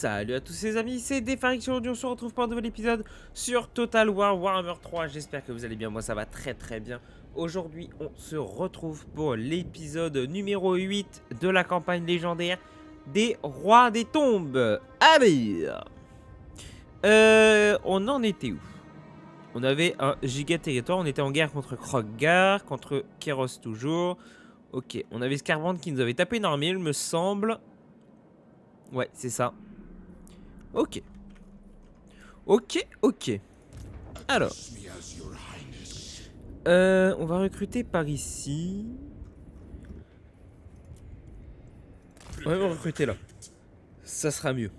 Salut à tous les amis, c'est Defarix. Aujourd'hui on se retrouve pour un nouvel épisode sur Total War Warhammer 3. J'espère que vous allez bien, moi ça va très bien. Aujourd'hui on se retrouve pour l'épisode numéro 8 de la campagne légendaire des Rois des Tombes. Allez, on en était où? On avait un giga territoire, on était en guerre contre Krogar, contre Kéros toujours. Ok, on avait Scarbrand qui nous avait tapé une armée, il me semble. Ouais, c'est ça. Ok. Ok. Alors. On va recruter par ici. Ouais, on va recruter là. Ça sera mieux.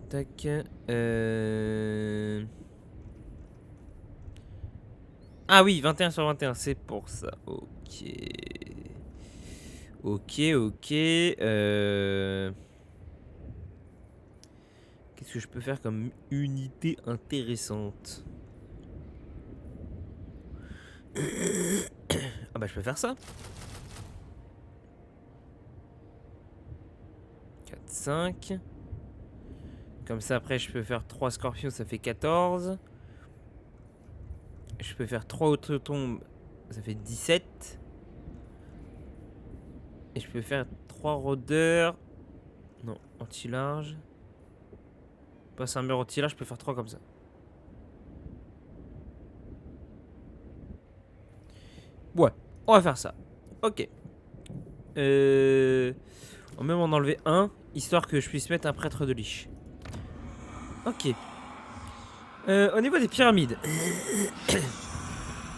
Tac. Ah oui, 21 sur 21, c'est pour ça. Ok. Qu'est-ce que je peux faire comme unité intéressante? Ah bah je peux faire ça. 4, 5. Comme ça après je peux faire 3 scorpions, ça fait 14. Je peux faire 3 autres tombes, ça fait 17. Et je peux faire 3 rôdeurs. Non, anti-large. Passe un mur anti-large, je peux faire 3 comme ça. Ouais, on va faire ça. Ok. On va même en enlever un, histoire que je puisse mettre un prêtre de liche. Ok. Au niveau des pyramides.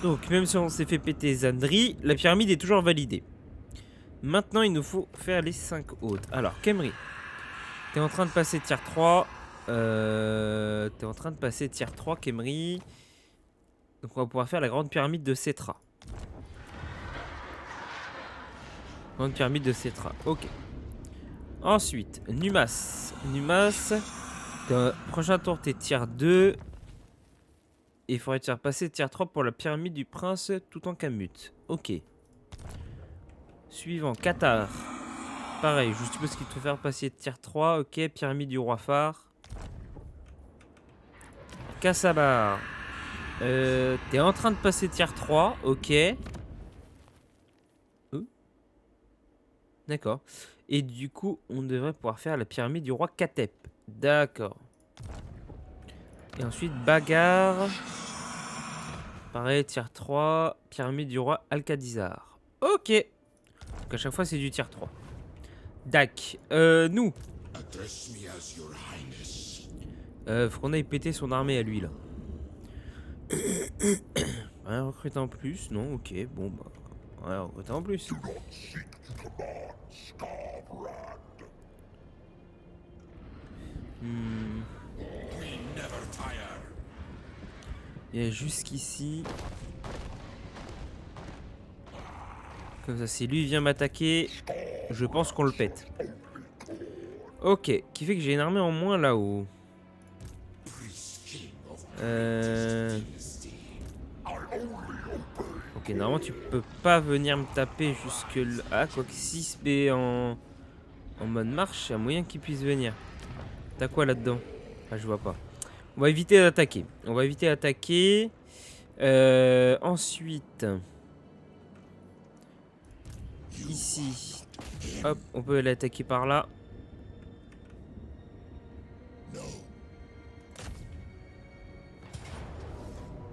Donc, même si on s'est fait péter Zandri, la pyramide est toujours validée. Maintenant, il nous faut faire les 5 autres. Alors, Khemri, t'es en train de passer tier 3. T'es en train de passer tier 3, Khemri. Donc, on va pouvoir faire la grande pyramide de Cetra. Grande pyramide de Cetra, ok. Ensuite, Numas. Numas, prochain tour, t'es tier 2. Et il faudrait te faire passer tier 3 pour la pyramide du prince tout en Kamut. Ok. Suivant, Qatar. Pareil, je suppose qu'il te faire passer tier 3. Ok, pyramide du roi phare. Kassabar. T'es en train de passer tier 3. Ok. D'accord. Et du coup, on devrait pouvoir faire la pyramide du roi Katep. D'accord. Et ensuite, bagarre. Pareil, tier 3. Pyramide du roi Alcadizar. Ok. Donc à chaque fois, c'est du tier 3. Dac. Nous. Faut qu'on aille péter son armée à lui, là. Ouais, recruter en plus. Non, ok. Bon, bah. Ouais, recruter en plus. Et jusqu'ici. Comme ça, si lui vient m'attaquer, je pense qu'on le pète. Ok, qui fait que j'ai une armée en moins là-haut. Ok, normalement tu peux pas venir me taper jusque là. Ah, quoique 6B en mode marche, il y a moyen qu'il puisse venir. T'as quoi là-dedans? Ah, je vois pas. On va éviter d'attaquer. Ensuite, ici, hop, on peut l'attaquer par là.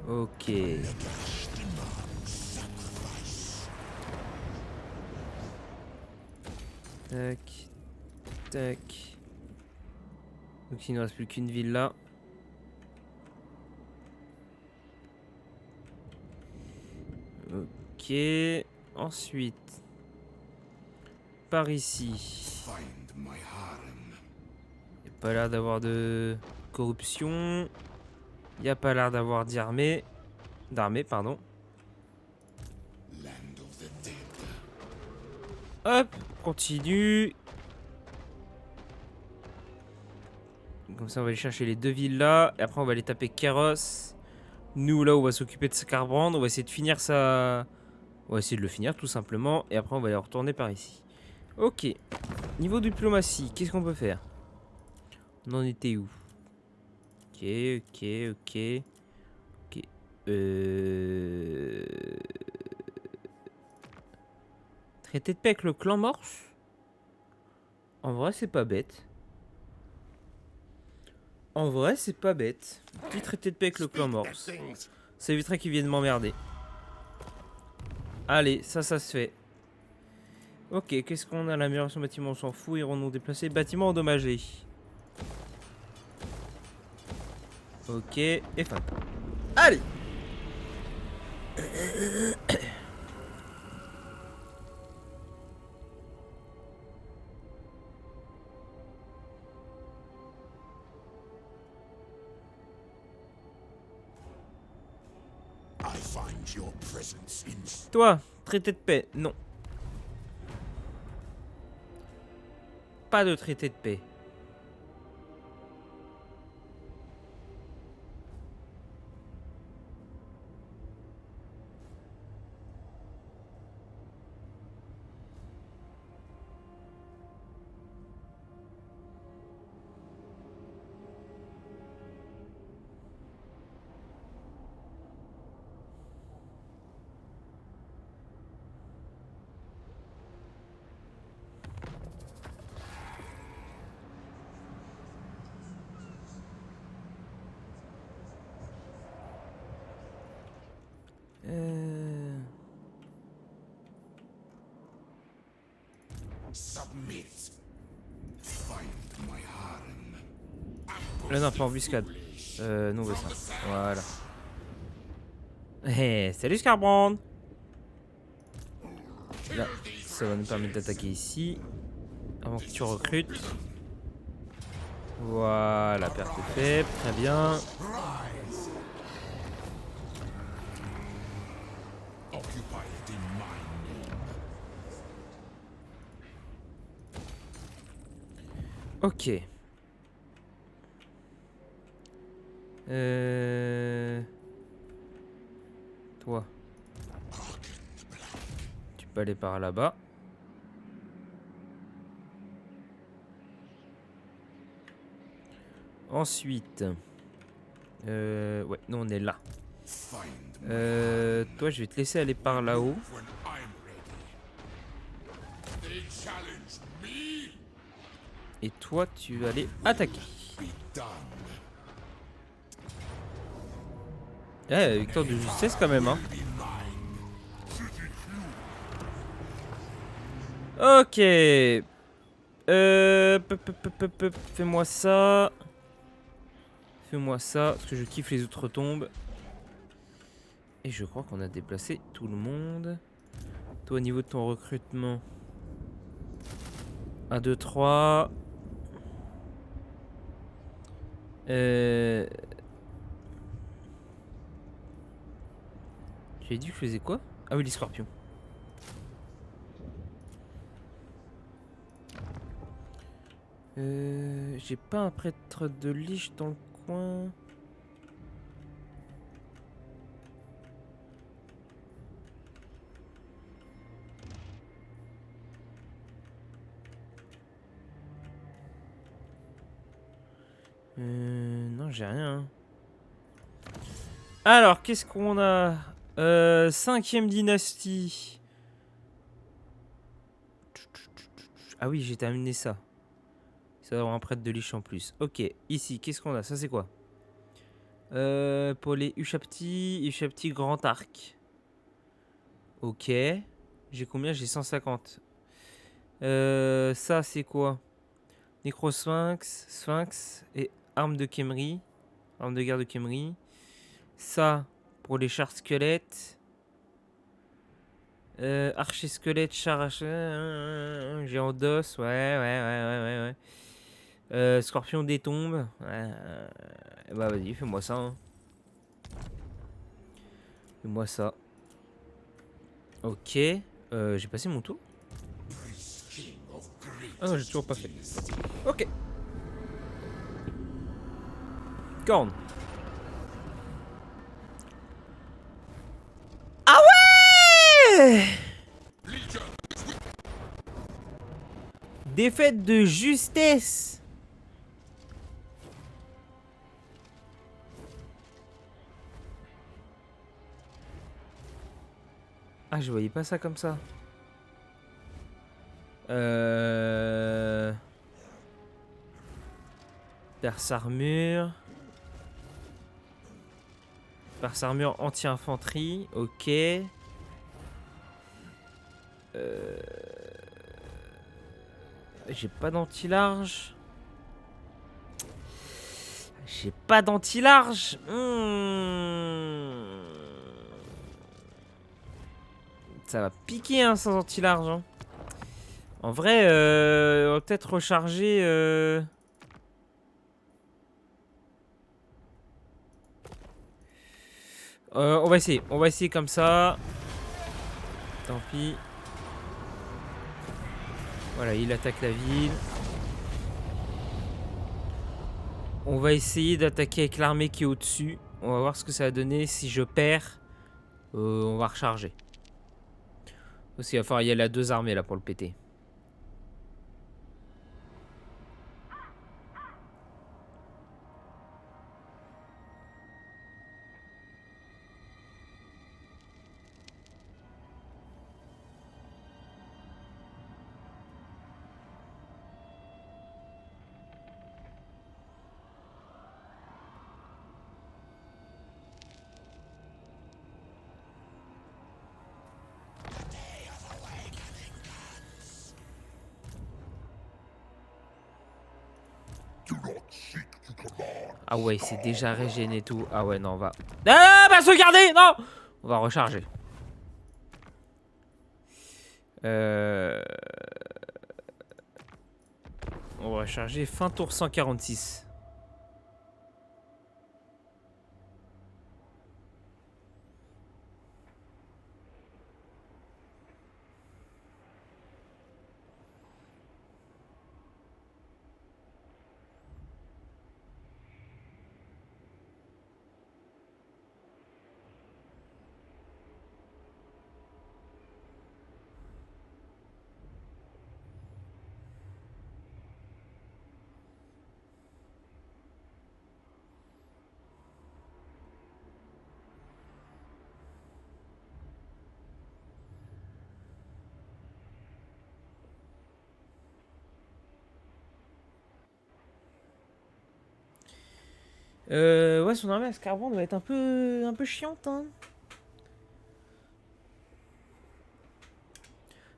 Ok. Tac. Tac. Donc il ne reste plus qu'une ville là. Ok. Ensuite. Par ici. Il n'y a pas l'air d'avoir de corruption. Il n'y a pas l'air d'avoir d'armée. Pardon. Hop, continue. Comme ça, on va aller chercher les 2 villes là. Et après, on va aller taper Kéros. Nous, là, on va s'occuper de Scarbrand. On va essayer de finir ça. On va essayer de le finir, tout simplement. Et après, on va aller retourner par ici. Ok. Niveau diplomatie, qu'est-ce qu'on peut faire? On en était où? Ok, ok, ok. Ok. Traité de paix avec le clan Morse? En vrai, c'est pas bête. En vrai, c'est pas bête. Petit traité de paix avec le clan Morse. Ça éviterait qu'ils viennent m'emmerder. Allez, ça se fait. Ok, qu'est-ce qu'on a? L'amélioration bâtiment, on s'en fout. Irons-nous déplacer? Bâtiment endommagé. Ok, et fin. Allez! Toi, traité de paix? Non. Pas de traité de paix. Là, non, pas embuscade. Non, on veut ça. Voilà. Hey, salut Scarbrand! Là, ça va nous permettre d'attaquer ici. Avant que tu recrutes. Voilà, perte de fait. Très bien. Ok. Toi. Tu peux aller par là-bas. Ensuite. Ouais, nous on est là. Toi, je vais te laisser aller par là-haut. Et toi, tu vas aller attaquer. Eh, victoire de justesse quand même, hein. Ok. Fais-moi ça. Fais-moi ça, parce que je kiffe les outre-tombes. Et je crois qu'on a déplacé tout le monde. Toi, au niveau de ton recrutement. 1, 2, 3. J'avais dit que je faisais quoi? Ah oui, les scorpions. J'ai pas un prêtre de liche dans le coin. Non, j'ai rien. Alors, qu'est-ce qu'on a? 5e dynastie. Ah oui, j'ai terminé ça. Ça va avoir un prêtre de liche en plus. Ok, ici, qu'est-ce qu'on a? Ça, c'est quoi? Pour les Ushapti Grand Arc. Ok. J'ai combien? J'ai 150. Ça, c'est quoi? Nécrosphinx, Sphinx et arme de Khemri. Arme de guerre de Khemri. Ça, pour les chars squelettes. Archer squelette, char géant d'os. Ouais. Scorpion des tombes. Ouais, bah vas-y, fais-moi ça. Hein. Fais-moi ça. Ok. J'ai passé mon tour. Ah non, j'ai toujours pas fait. Ok. Corne. Ah ouais! Défaite de justesse. Ah, je voyais pas ça comme ça. Perce armure. Perce armure anti-infanterie. Ok. J'ai pas d'anti-large. J'ai pas d'anti-large. Ça va piquer hein, sans anti-large. Hein. En vrai, on va peut-être recharger. On va essayer. On va essayer comme ça. Tant pis. Voilà, il attaque la ville. On va essayer d'attaquer avec l'armée qui est au-dessus. On va voir ce que ça va donner. Si je perds, on va recharger. Aussi, il va falloir y aller à 2 armées là pour le péter. Ah ouais, c'est déjà régéné et tout. Ah ouais, non, on va... Ah, bah sauvegarder. Non. On va recharger. On va recharger fin tour 146. Ouais, son armée à Scarband doit être un peu chiante, hein.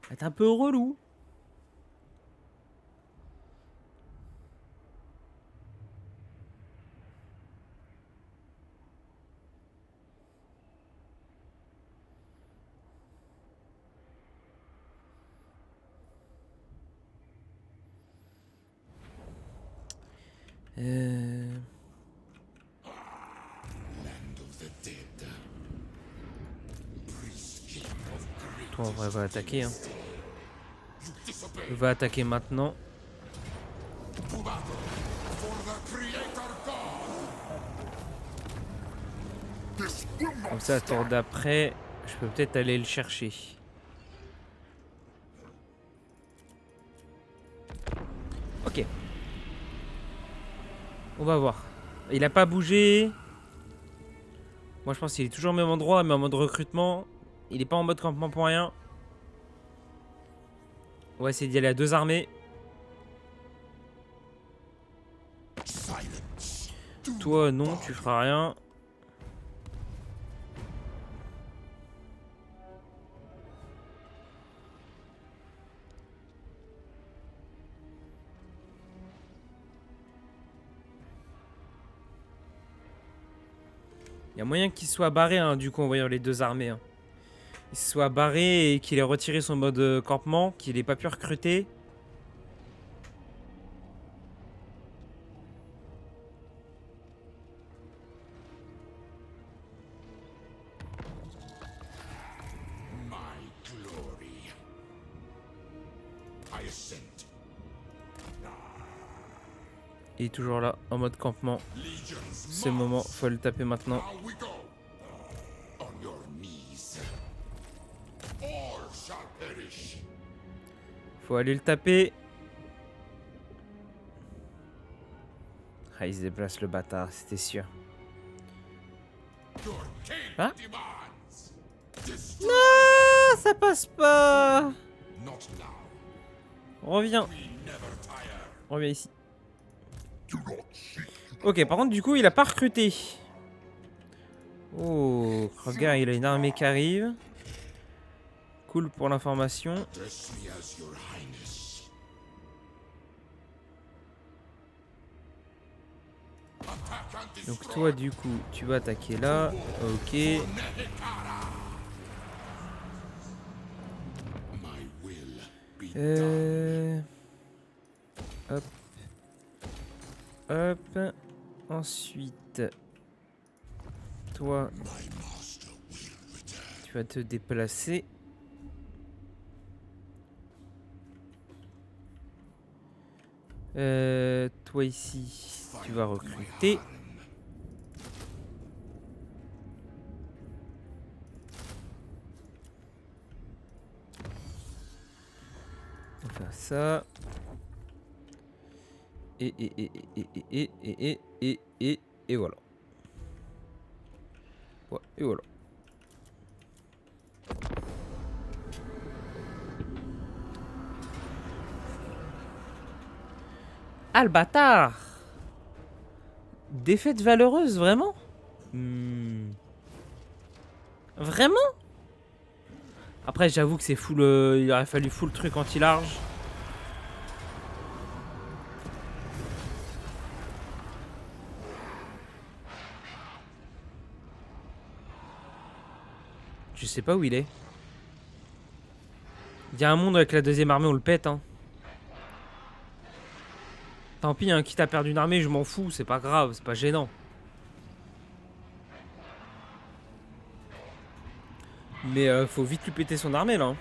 Elle va être un peu relou. Toi, en vrai, va attaquer, hein. Va attaquer maintenant. Comme ça, tour d'après, je peux peut-être aller le chercher. Ok. On va voir. Il a pas bougé. Moi, je pense qu'il est toujours au même endroit, mais en mode recrutement. Il est pas en mode campement pour rien. On va essayer d'y aller à 2 armées. Toi, non, tu feras rien. Il y a moyen qu'il soit barré, hein, du coup, en voyant les 2 armées. Hein. Il soit barré et qu'il ait retiré son mode campement, qu'il ait pas pu recruter. Il est toujours là, en mode campement. C'est le moment, faut le taper maintenant. Faut aller le taper. Ah, il se déplace le bâtard, c'était sûr. Ah, non, ça passe pas. Reviens. Reviens ici. Ok, par contre, du coup, il a pas recruté. Oh, regarde, il a une armée qui arrive. Cool pour l'information. Donc toi, du coup, tu vas attaquer là. Ok. Hop. Hop. Ensuite, toi, tu vas te déplacer. Toi ici, tu vas recruter. On va faire ça. Et voilà. Ouais, et voilà. Ah, le bâtard! Défaite valeureuse, vraiment? Vraiment? Après, j'avoue que c'est full. Il aurait fallu full truc anti-large. Je sais pas où il est. Il y a un monde avec la deuxième armée, on le pète, hein. Tant pis, hein, quitte à perdre une armée, je m'en fous, c'est pas grave, c'est pas gênant. Mais faut vite lui péter son armée là. Hein.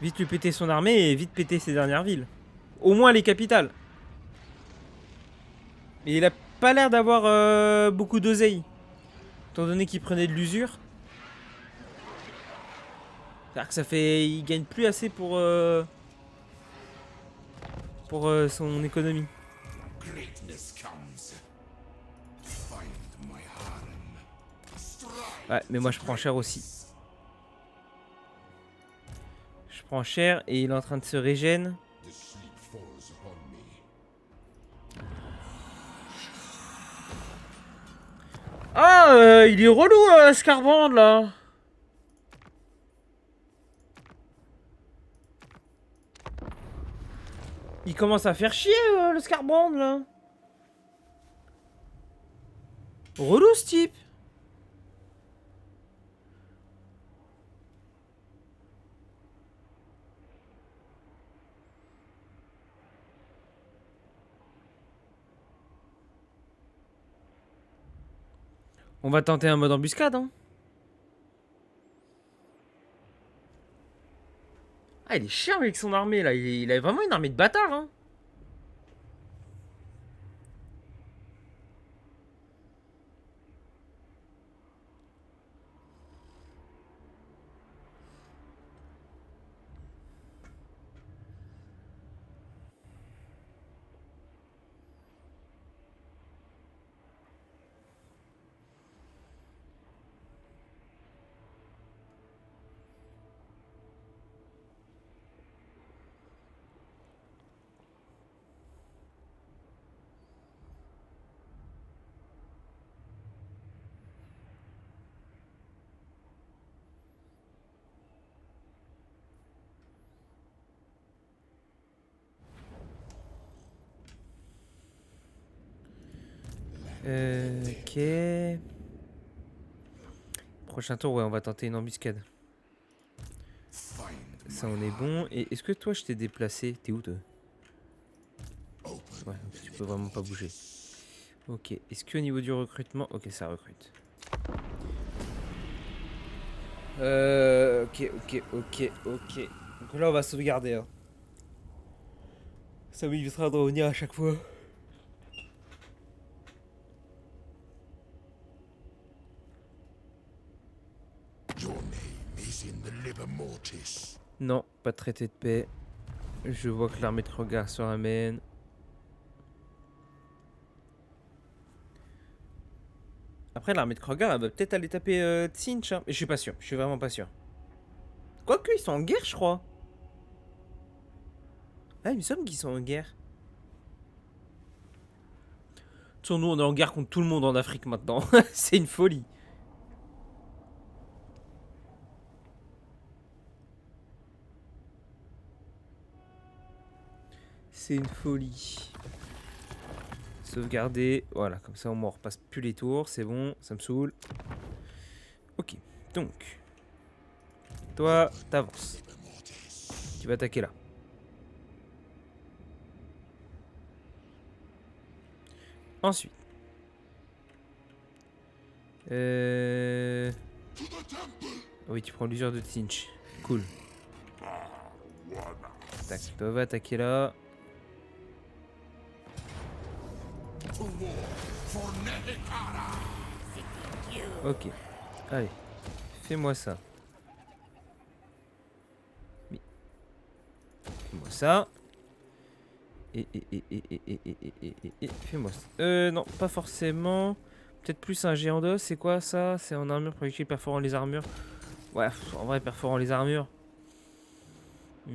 Vite lui péter son armée et vite péter ses dernières villes. Au moins les capitales. Et il a pas l'air d'avoir beaucoup d'oseille. Étant donné qu'il prenait de l'usure. C'est-à-dire que ça fait. Il gagne plus assez pour son économie. Ouais, mais moi je prends cher aussi. Je prends cher et il est en train de se régène. Ah, il est relou, Scarband là. Il commence à faire chier, le Scarband là. Relou ce type. On va tenter un mode embuscade, hein. Ah, il est chiant avec son armée, là. Il a vraiment une armée de bâtards, hein. Ok. Prochain tour, ouais, on va tenter une embuscade. Ça, on est bon. Et est-ce que toi, je t'ai déplacé? T'es où, toi? Ouais, tu peux vraiment pas bouger. Ok. Est-ce qu'au niveau du recrutement... Ok, ça recrute. Ok. Donc là, on va sauvegarder. Hein. Ça m'évitera de revenir à chaque fois. Non, pas de traité de paix. Je vois que l'armée de Krogar se ramène. Après, l'armée de Kroger, elle va peut-être aller taper Tsinch. Hein. Mais je suis pas sûr. Je suis vraiment pas sûr. Quoique, ils sont en guerre, je crois. Ah, il me semble qu'ils sont en guerre. Nous, on est en guerre contre tout le monde en Afrique maintenant. C'est une folie. C'est une folie. Sauvegarder. Voilà, comme ça, on repasse plus les tours. C'est bon, ça me saoule. Ok, donc. Toi, t'avances. Tu vas attaquer là. Ensuite. Oui, tu prends l'usure de Tinch. Cool. Tac, toi va attaquer là. Ok. Allez. Fais-moi ça. Fais-moi ça. Et fais-moi ça. Non, pas forcément. Peut-être plus un géant d'os. C'est quoi ça? C'est en armure projectile perforant les armures. Ouais, en vrai, perforant les armures. Ce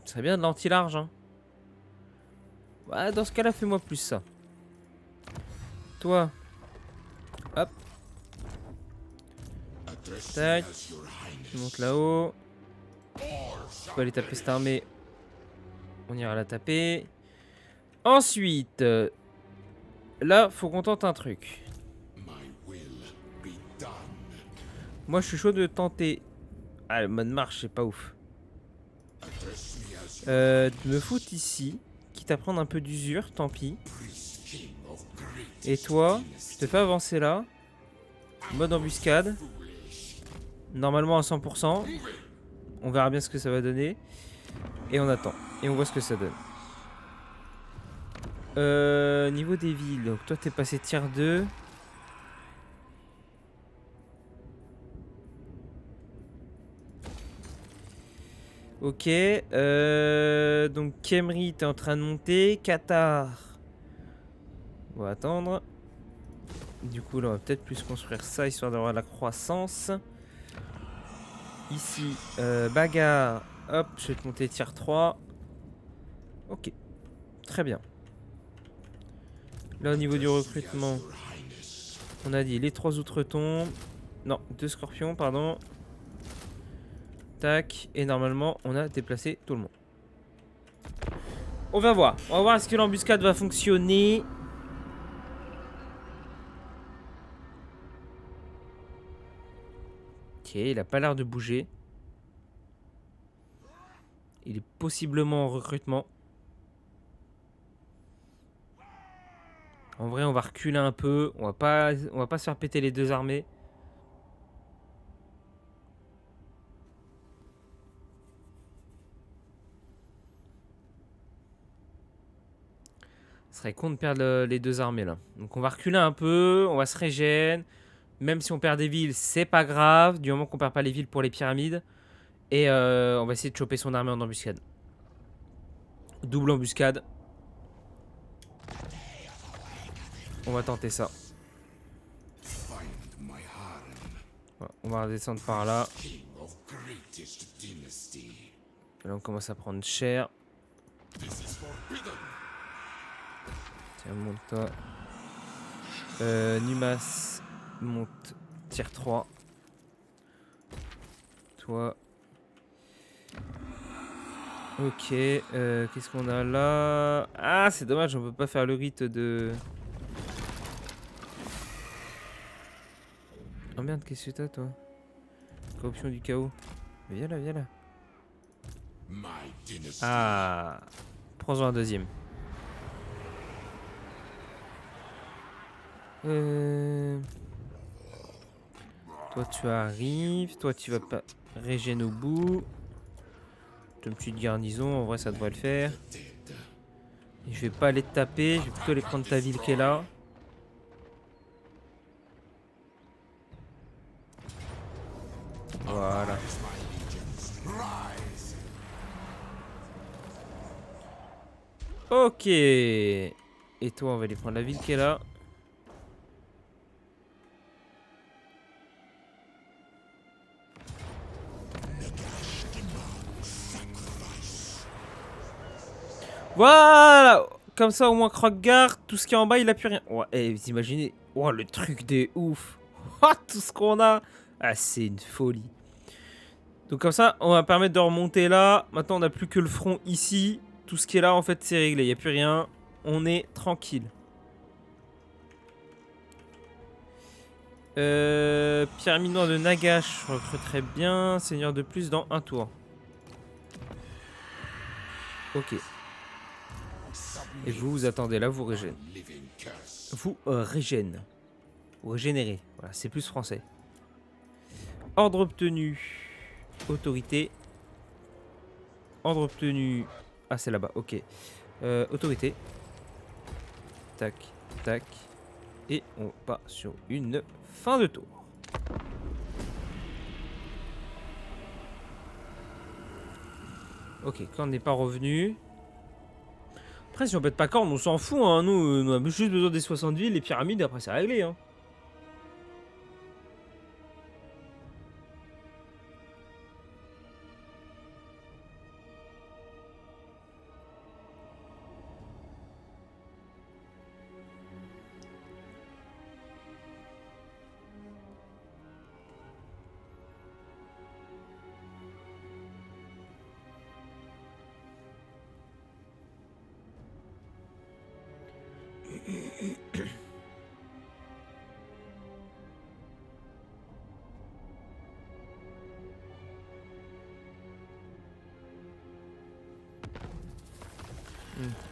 serait bien de l'anti-large. Hein. Ouais, dans ce cas-là, fais-moi plus ça. Toi. Hop. Tac. Tu montes là-haut. Tu peux aller taper cette armée. On ira la taper. Ensuite. Là, faut qu'on tente un truc. Moi, je suis chaud de tenter. Ah, le mode marche, c'est pas ouf. De me foutre ici. Quitte à prendre un peu d'usure, tant pis. Et toi, je te fais avancer là. Mode embuscade. Normalement à 100%. On verra bien ce que ça va donner. Et on attend. Et on voit ce que ça donne. Niveau des villes. Donc toi, t'es passé tier 2. Ok. Donc Kemri, t'es en train de monter. Qatar. On va attendre. Du coup, là, on va peut-être plus construire ça, histoire d'avoir la croissance. Ici, bagarre. Hop, je vais te monter tier 3. Ok. Très bien. Là, au niveau du recrutement, on a dit les 3 outretons. Non, 2 scorpions, pardon. Tac. Et normalement, on a déplacé tout le monde. On va voir. On va voir est-ce que l'embuscade va fonctionner. Ok, il a pas l'air de bouger. Il est possiblement en recrutement. En vrai, on va reculer un peu. On va pas se faire péter les 2 armées. Ce serait con de perdre les 2 armées là. Donc on va reculer un peu. On va se régénérer. Même si on perd des villes, c'est pas grave. Du moment qu'on perd pas les villes pour les pyramides. Et on va essayer de choper son armée en embuscade. Double embuscade. On va tenter ça. Voilà, on va redescendre par là. Là on commence à prendre cher. Tiens, monte toi. Numas monte tier 3. Toi. Ok, qu'est-ce qu'on a là? Ah, c'est dommage, on peut pas faire le rite de... Oh merde, qu'est-ce que t'as, toi? Corruption du chaos. Viens là, viens là. Ah, prends-en un deuxième. Toi, tu arrives. Toi, tu vas pas régénérer au bout. Une petite garnison, en vrai, ça devrait le faire. Et je vais pas aller te taper, je vais plutôt aller prendre ta ville qui est là. Voilà. Ok. Et toi, on va aller prendre la ville qui est là. Voilà. Comme ça, au moins, Croque-Gare, tout ce qui est en bas, il a plus rien. Ouais, et vous imaginez. Oh, le truc de ouf. Oh, tout ce qu'on a. Ah, c'est une folie. Donc comme ça, on va permettre de remonter là. Maintenant, on n'a plus que le front ici. Tout ce qui est là, en fait, c'est réglé. Il n'y a plus rien. On est tranquille. Pierre minoire de Nagash. Je recruterai bien. Seigneur de plus dans un tour. Ok. Et vous, vous attendez là, vous régénérez. Vous régénérez. Vous régénérez. Voilà, c'est plus français. Ordre obtenu. Autorité. Ordre obtenu. Ah, c'est là-bas, ok. Autorité. Tac, tac. Et on part sur une fin de tour. Ok, quand on n'est pas revenu. Après, si on pète pas corne, on s'en fout, hein. Nous, on a juste besoin des 60 villes, les pyramides, après c'est réglé, hein.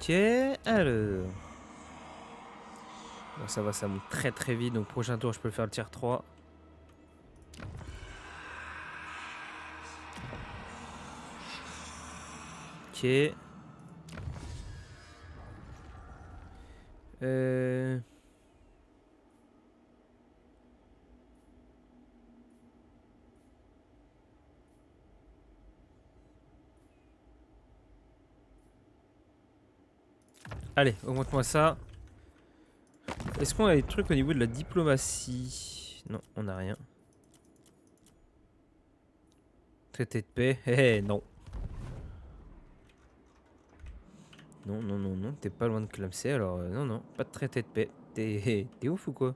Ok, alors. Bon, ça va, ça monte très très vite. Donc, prochain tour, je peux faire le tier 3. Ok. Allez, augmente-moi ça. Est-ce qu'on a des trucs au niveau de la diplomatie? Non, on n'a rien. Traité de paix? Eh, non. Non, non, non, non. T'es pas loin de Clamsey, alors non, non. Pas de traité de paix. T'es ouf ou quoi?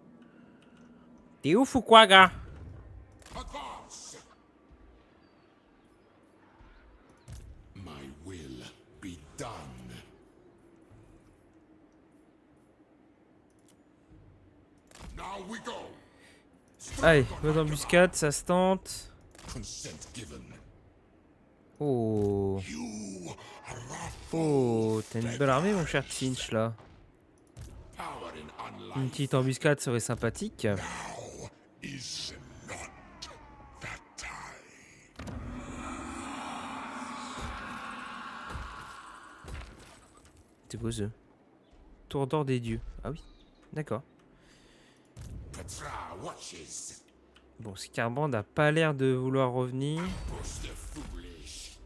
T'es ouf ou quoi, gars? My will be done. Now we go. Allez, mode embuscade, ça se tente. Consent given. Oh. You are Oh, t'as une belle armée, mon cher Tsinch, là. power in Une unlife. petite embuscade serait sympathique. Now is not that time. C'est beau, ce Tour d'or des dieux. Ah oui, d'accord. Petra watches. Bon, Scarbrand n'a pas l'air de vouloir revenir. Push the foolish.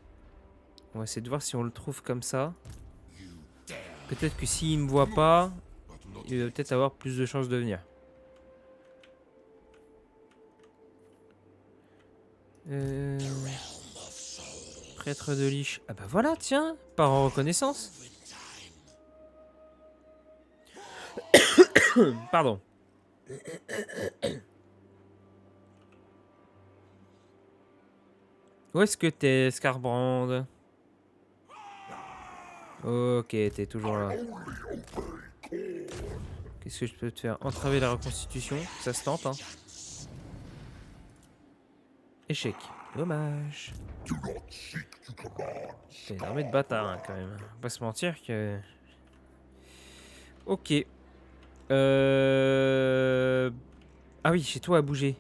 On va essayer de voir si on le trouve comme ça. You dare. Peut-être que s'il me voit pas, But not il va peut-être avoir plus de chances de venir. Prêtre de Lich. Ah bah voilà, tiens, par en reconnaissance. Pardon. Où est-ce que t'es, Scarbrand? Ok, t'es toujours là. Qu'est-ce que je peux te faire? Entraver la reconstitution, ça se tente, hein. Échec. Dommage. C'est une armée de bâtards, hein, quand même. On va pas se mentir que... Ok. Ah oui, chez toi à bouger.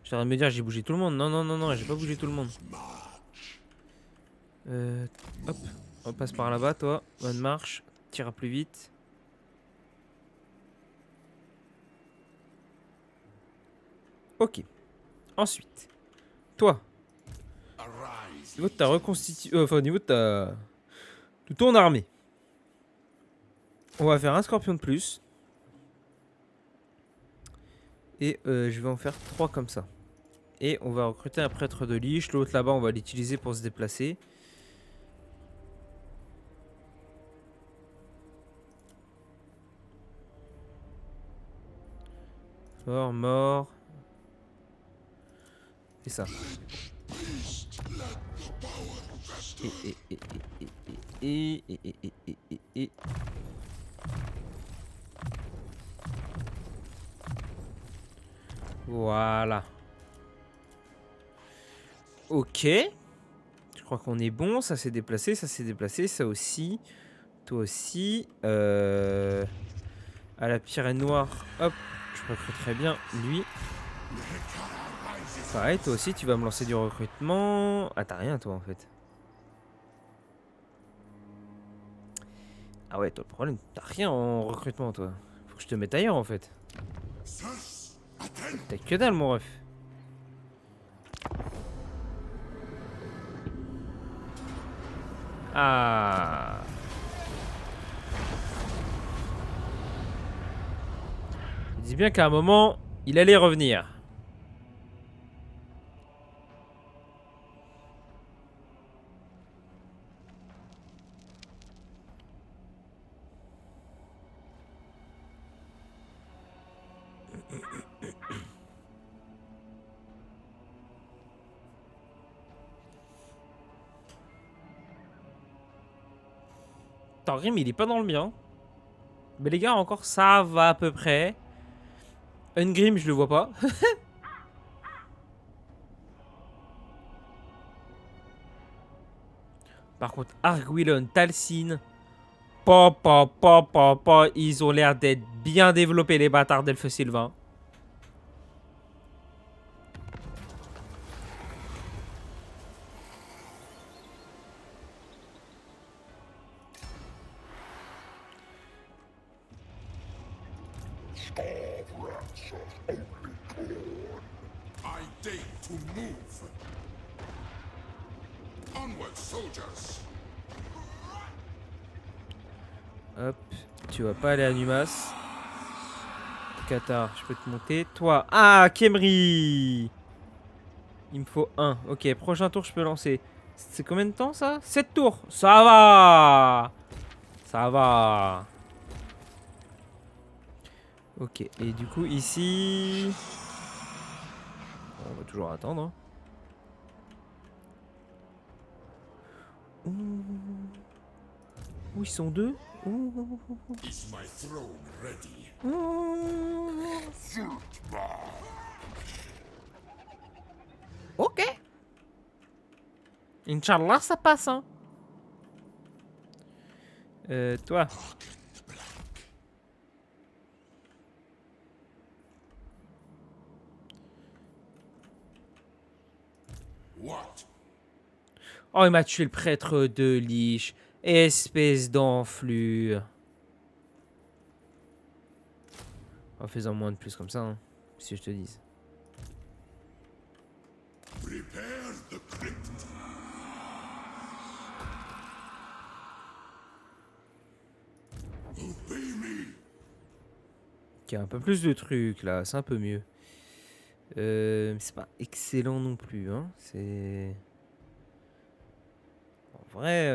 J'aurais de me dire j'ai bougé tout le monde. Non, non, non, non, j'ai pas bougé tout le monde. Hop, on passe par là-bas, toi. Bonne marche. Tira plus vite. Ok. Ensuite, toi, arise. au niveau de ta reconstitution, enfin au niveau de ta, de ton armée. On va faire un scorpion de plus. Et je vais en faire 3 comme ça. Et on va recruter un prêtre de Lich. L'autre là-bas, on va l'utiliser pour se déplacer. Mort. Et ça. Et. Voilà. Ok. Je crois qu'on est bon. Ça s'est déplacé, ça s'est déplacé. Ça aussi. Toi aussi. À la Pyrénées noire. Hop. Je recruterai bien lui. Pareil, toi aussi, tu vas me lancer du recrutement. Ah, t'as rien, toi, en fait. Ah ouais, toi, le problème, t'as rien en recrutement, toi. Faut que je te mette ailleurs, en fait. T'as que dalle, mon ref. Ah. Il dit bien qu'à un moment, il allait revenir. Attends, Grim, il est pas dans le mien. Mais les gars, encore, ça va à peu près. Ungrim, je le vois pas. Par contre, Arguilon, Talcine, ils ont l'air d'être bien développés, les bâtards d'Elfe Sylvain. I dare to move. Onward, soldiers. Hop, tu vas pas aller à Numas. Qatar, je peux te monter. Toi, ah, Kemri. Il me faut un. Ok, prochain tour, je peux lancer. C'est combien de temps, ça? 7 tours. Ça va. Ça va. Ok, et du coup, ici... On va toujours attendre. Hein. Où ils sont deux? Is my throne ready? Ok. Inch'Allah, ça passe, hein. Toi. What? Oh, il m'a tué le prêtre de Lich. Espèce d'enflure. En faisant moins de plus comme ça, hein, si je te dis. Prepare the crypt. Obey me. Il y a un peu plus de trucs là, c'est un peu mieux. C'est pas excellent non plus, hein. C'est. En vrai,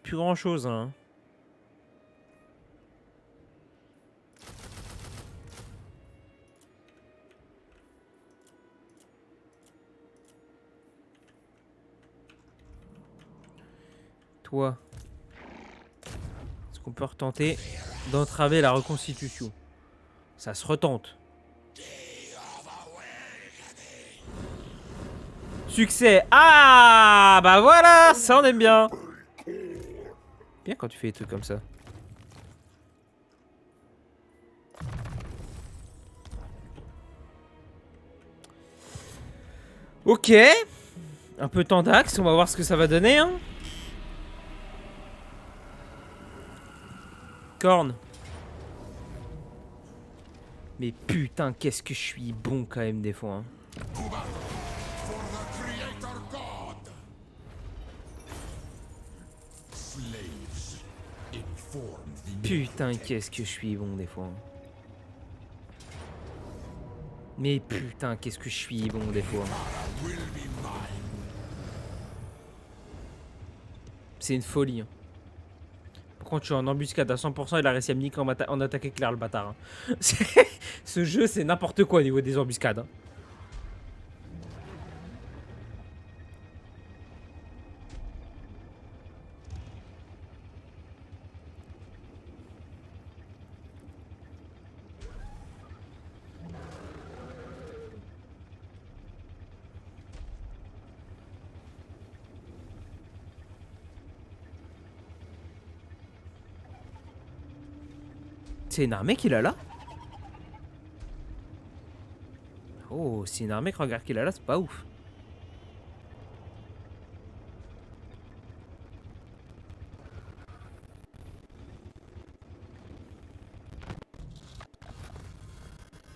plus grand chose, hein. Toi. Est-ce qu'on peut retenter d'entraver la reconstitution? Ça se retente. Succès. Ah, bah voilà, ça on aime bien. Bien quand tu fais des trucs comme ça. Ok. Un peu temps d'axe, on va voir ce que ça va donner, hein. Corne. Mais putain, qu'est-ce que je suis bon quand même des fois, hein. For the Creator God. Slaves, inform the putain, qu'est-ce que je suis bon des fois. Mais putain, qu'est-ce que je suis bon des fois. C'est une folie. Hein. Par contre, je suis en embuscade à 100%, il a réussi à me niquer en attaque éclair, le bâtard. Hein. Ce jeu, c'est n'importe quoi au niveau des embuscades. Hein. C'est une armée qu'il a là? Oh, c'est une armée que regarde qu'il a là, c'est pas ouf.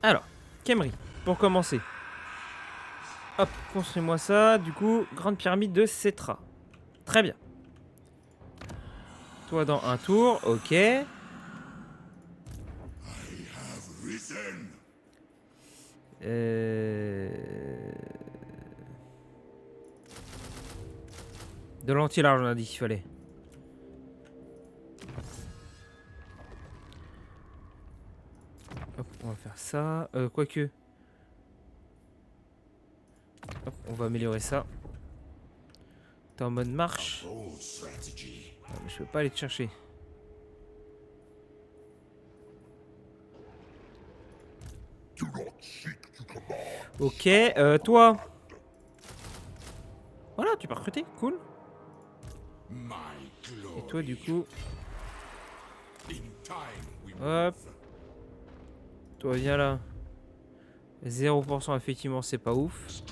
Alors, Khemri, pour commencer. Hop, construis-moi ça. Du coup, grande pyramide de Cetra. Très bien. Toi dans un tour, ok. De l'anti-large, on a dit qu'il fallait. Hop, on va faire ça. Quoique. Hop, on va améliorer ça. T'es en mode marche. Ah, mais je peux pas aller te chercher. Ok, toi. Voilà, tu peux recruter, cool. Et toi, du coup. Hop. Toi, viens là. 0%, effectivement, c'est pas ouf.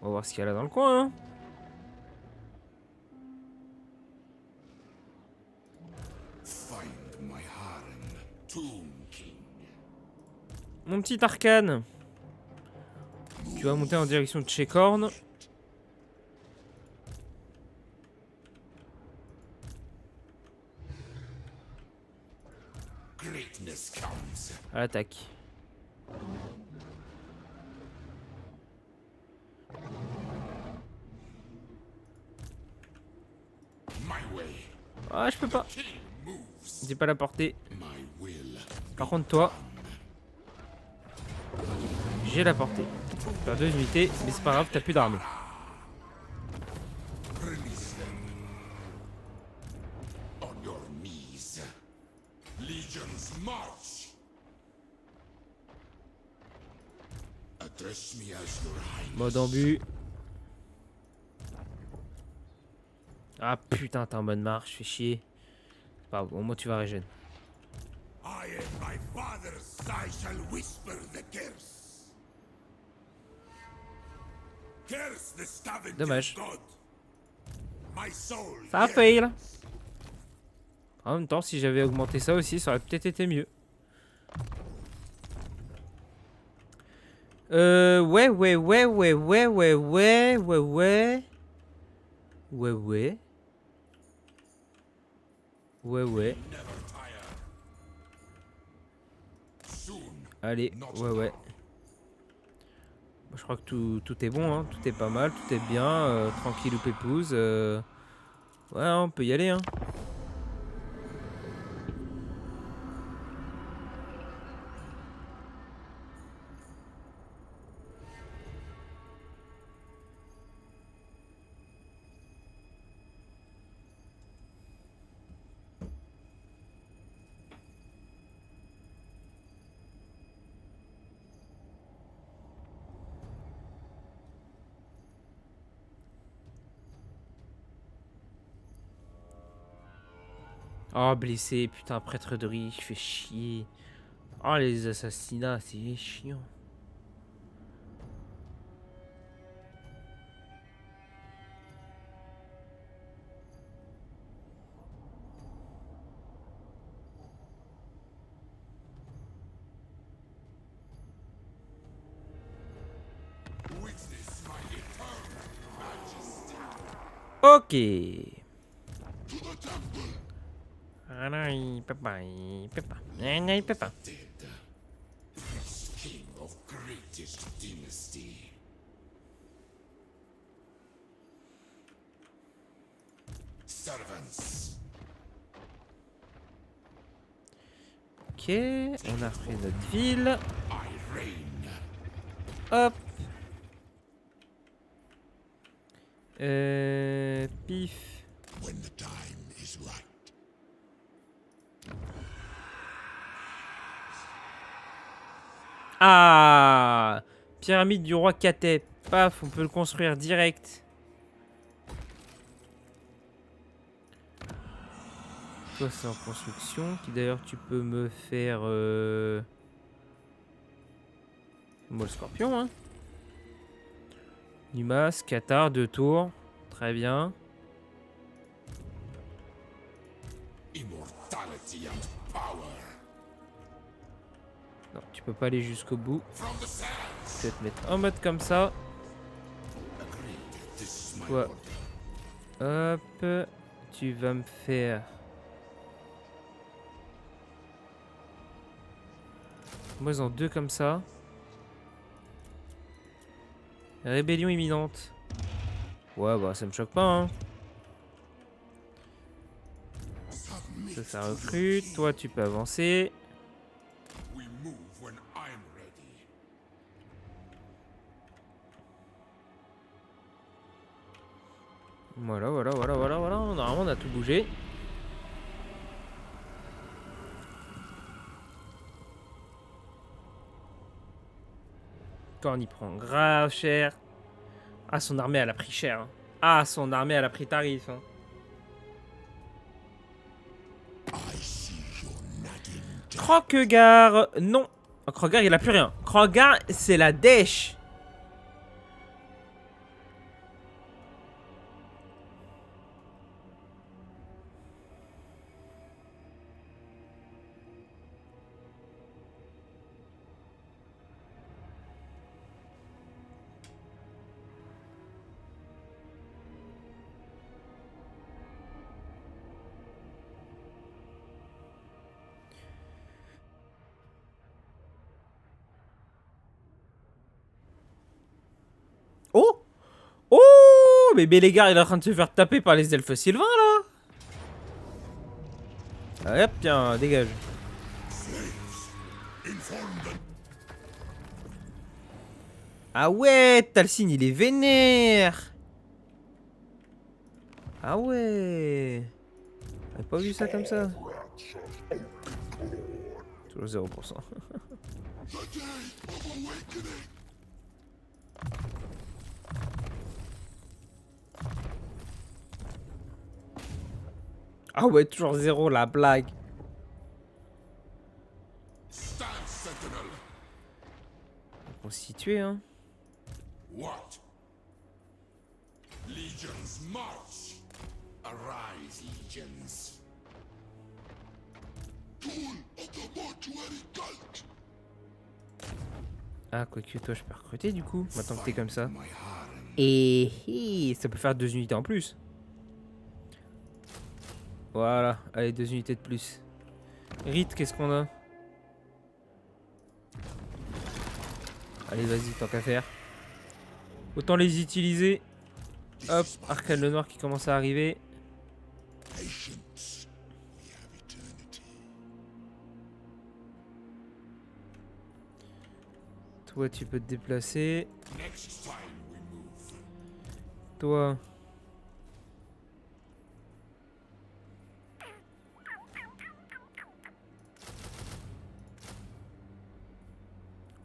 On va voir ce qu'il y a là dans le coin. Hein. Mon petit Arcane. Tu vas monter en direction de chez Korn. À l'attaque. Ah, je peux pas. J'ai pas la portée. Par contre, toi, j'ai la portée. Tu perds 2 unités, mais c'est pas grave, t'as plus d'armée. Mode ambu. Ah putain, t'es en mode marche, fais chier. Pas bon, au moins tu vas régénérer. Dommage. Ça a fail. En même temps, si j'avais augmenté ça aussi, ça aurait peut-être été mieux. Ouais. Allez, ouais. Je crois que tout est bon, hein. Tout est pas mal, tout est bien. Tranquille ou pépouze. Ouais, on peut y aller, hein. Oh, blessé, putain, prêtre de riche, fait chier. Oh, les assassinats, c'est chiant. Ok. Ah non, il peut pas, il peut pas. Ah non, il peut pas. Dead. This king of greatest dynasty. Servants. Ok, on a refait notre ville. I reign. Hop. Pif. When the time is right. Ah, pyramide du roi Katep. Paf, on peut le construire direct. Toi, c'est en construction. Qui d'ailleurs, tu peux me faire... Moi, le scorpion, hein. Numas, Qatar, 2 tours. Très bien. Immortality and power. Non, tu peux pas aller jusqu'au bout. From the sands. Je vais te mettre en mode comme ça. Agreed. This is my Toi. order. Hop. Tu vas me faire... Moi, en 2 comme ça. Rébellion imminente. Ouais, bah ça me choque pas, hein. Submit Ça to the recrute. king. Toi, tu peux avancer. We move when I'm ready. Voilà. Normalement, on a tout bougé. Quand on y prend grave cher. Ah, son armée, elle a pris cher, hein. Ah, son armée, elle a pris tarif, hein. I see your nagging death. Krogar, non. Oh, Krogar, il a plus rien. Krogar, c'est la dèche. Oh. Oh, mais Bélégar, il est en train de se faire taper par les elfes sylvains, là. Ah, hop, tiens, dégage. Ah ouais, Talcine, il est vénère. Ah ouais. J'avais pas vu ça comme ça. Toujours 0%. Ah ouais, toujours 0, la blague. Stand, sentinel. Constitué, hein. What? Legions march. Arise, legions. Tool of the mortuary cult. Ah, quoique toi, je peux recruter du coup, maintenant que t'es comme ça. My harem. Et ça peut faire 2 unités en plus. Voilà, allez, 2 unités de plus. Rite, qu'est-ce qu'on a? Allez, vas-y, tant qu'à faire. Autant les utiliser. Hop, Arcane le Noir qui commence à arriver. Patience. We have eternity. Toi, tu peux te déplacer. Next time we move. Toi.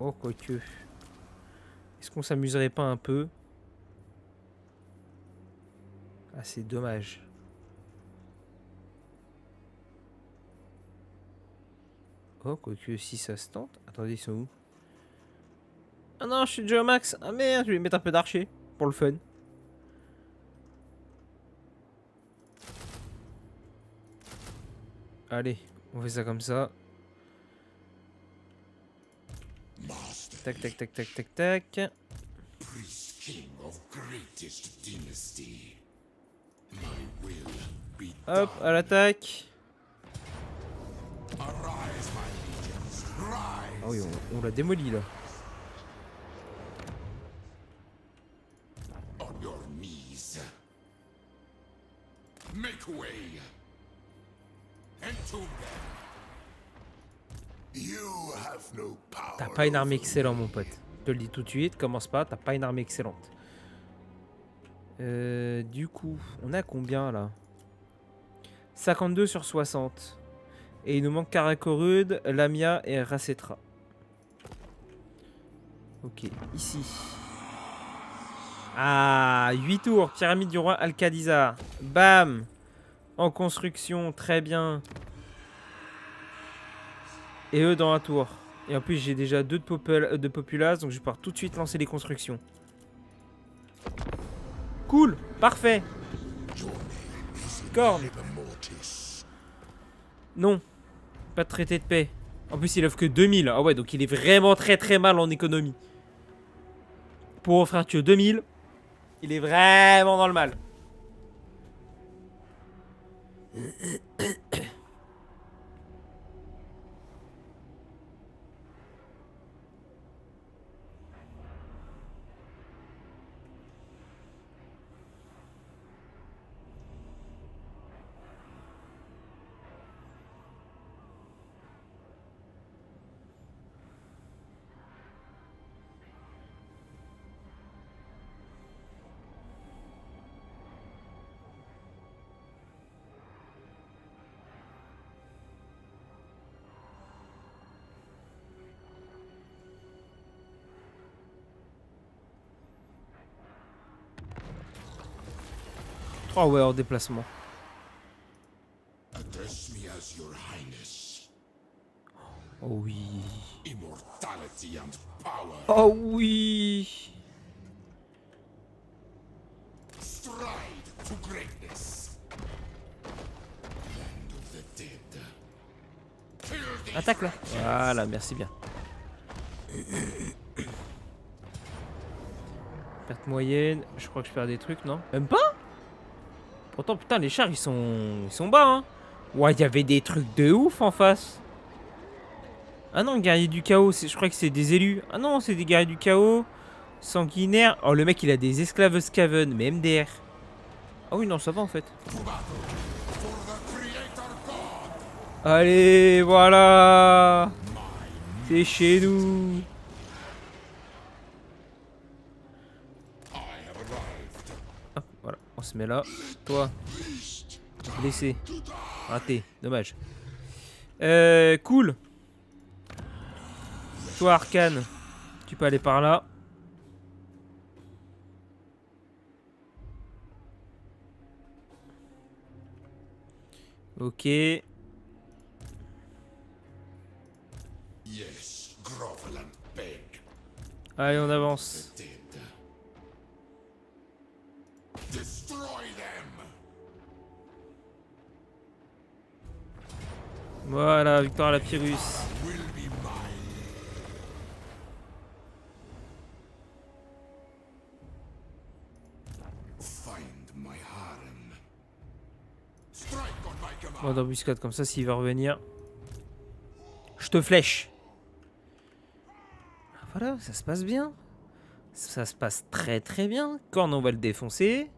Oh, quoique. Est-ce qu'on s'amuserait pas un peu? Ah, c'est dommage. Oh, quoique, si ça se tente. Attendez, ils sont où? Ah non, je suis déjà au max. Ah merde, je vais mettre un peu d'archer. Pour le fun. Allez, on fait ça comme ça. Master. Tac, tac, tac, tac, tac, tac. Priest king of greatest dynasty. My will be Hop, done. à l'attaque. Arise, my legions. Rise. Ah oui, on l'a démoli là. On your knees. Make way. Entomb them. You have no power. T'as pas une armée excellente, mon pote. Je te le dis tout de suite, commence pas, t'as pas une armée excellente. Du coup, on a combien là? 52 sur 60. Et il nous manque Karakorud, Lamia et Racetra. Ok, ici. Ah, 8 tours, pyramide du roi Al-Khadizar. Bam! En construction, très bien. Et eux dans la tour. Et en plus, j'ai déjà 2 de populace, donc je vais pouvoir tout de suite lancer les constructions. Cool, parfait. Corne. Non, pas de traité de paix. En plus, il offre que 2000. Ah ouais, donc il est vraiment très très mal en économie. Pour offrir que 2000, il est vraiment dans le mal. Oh ouais, en déplacement. Address me as your highness. Oh oui. Immortality and power. Oh oui. Stride to greatness. Land of the dead. Kill these Attaque là. Voilà, merci bien. Perte moyenne. Je crois que je perds des trucs, non? Même pas? Pourtant, putain, les chars, ils sont bas, hein. Ouais, il y avait des trucs de ouf en face. Ah non, guerrier du chaos, je crois que c'est des élus. Ah non, c'est des guerriers du chaos. Sanguinaire. Oh, le mec, il a des esclaves Skaven, mais MDR. Ah oui, non, ça va en fait. for the creator god. Allez, voilà. C'est chez nous. I have arrived. Hop, voilà, on se met là. Toi, blessé. Raté, dommage. Cool. Toi, Arcane, tu peux aller par là. Ok. Yes, grovel and beg. Allez, on avance. The dead. Destroy them. Voilà, victoire à la Pyrrhus. Will be mine. Find my harem. Strike on my command. Bon, d'embuscade comme ça, s'il va revenir. Je te flèche. Voilà, ça se passe bien. Ça se passe très très bien. Corne, on va le défoncer.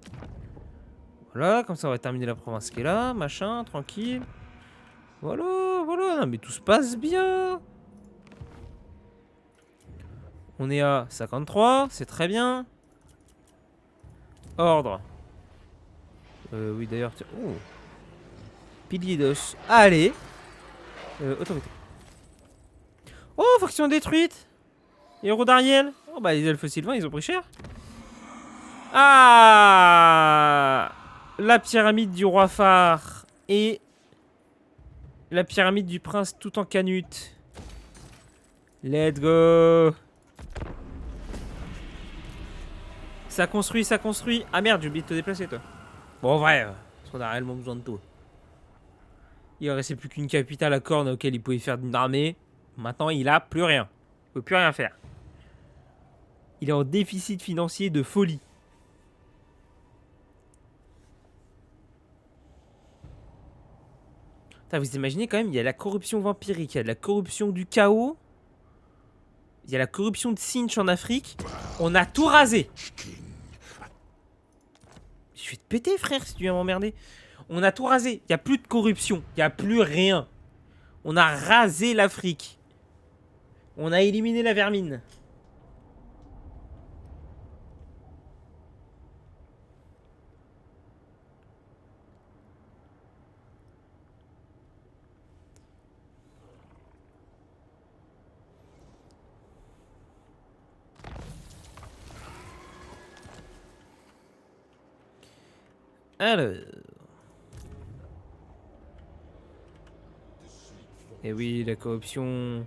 Voilà, comme ça on va terminer la province qui est là, machin, tranquille. Voilà, voilà, non, mais tout se passe bien. On est à 53, c'est très bien. Ordre. Oui, d'ailleurs, tiens. Oh. Pilier d'os. Allez. Autorité. Oh, faction détruite. Héros d'Ariel. Oh, bah, les elfes sylvains, ils ont pris cher. Ah, la pyramide du roi phare et la pyramide du prince tout en canute. Let's go. Ça construit, ça construit. Ah merde, j'ai oublié de te déplacer, toi. Bon, en vrai, parce qu'on a réellement besoin de toi. Il ne restait plus qu'une capitale à Corne auquel il pouvait faire une armée. Maintenant, il a plus rien. Il peut plus rien faire. Il est en déficit financier de folie. Putain, vous imaginez quand même, il y a la corruption vampirique, il y a la corruption du chaos, il y a la corruption de Sinch en Afrique. On a tout rasé. Je vais te péter, frère, si tu viens m'emmerder. On a tout rasé. Il n'y a plus de corruption. Il n'y a plus rien. On a rasé l'Afrique. On a éliminé la vermine. Alors. Et oui, la corruption.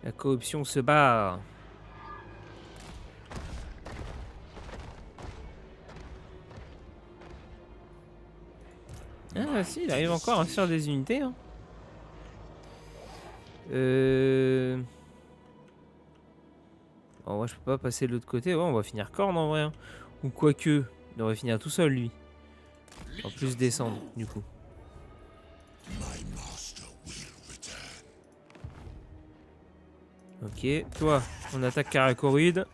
La corruption se bat. Ah si, il arrive encore à faire des unités. Hein. Oh, ouais, je peux pas passer de l'autre côté. Ouais, on va finir corne en vrai. Hein. Ou quoique, il devrait finir tout seul lui. En plus descendre du coup. Ok, toi, on attaque Karakorid.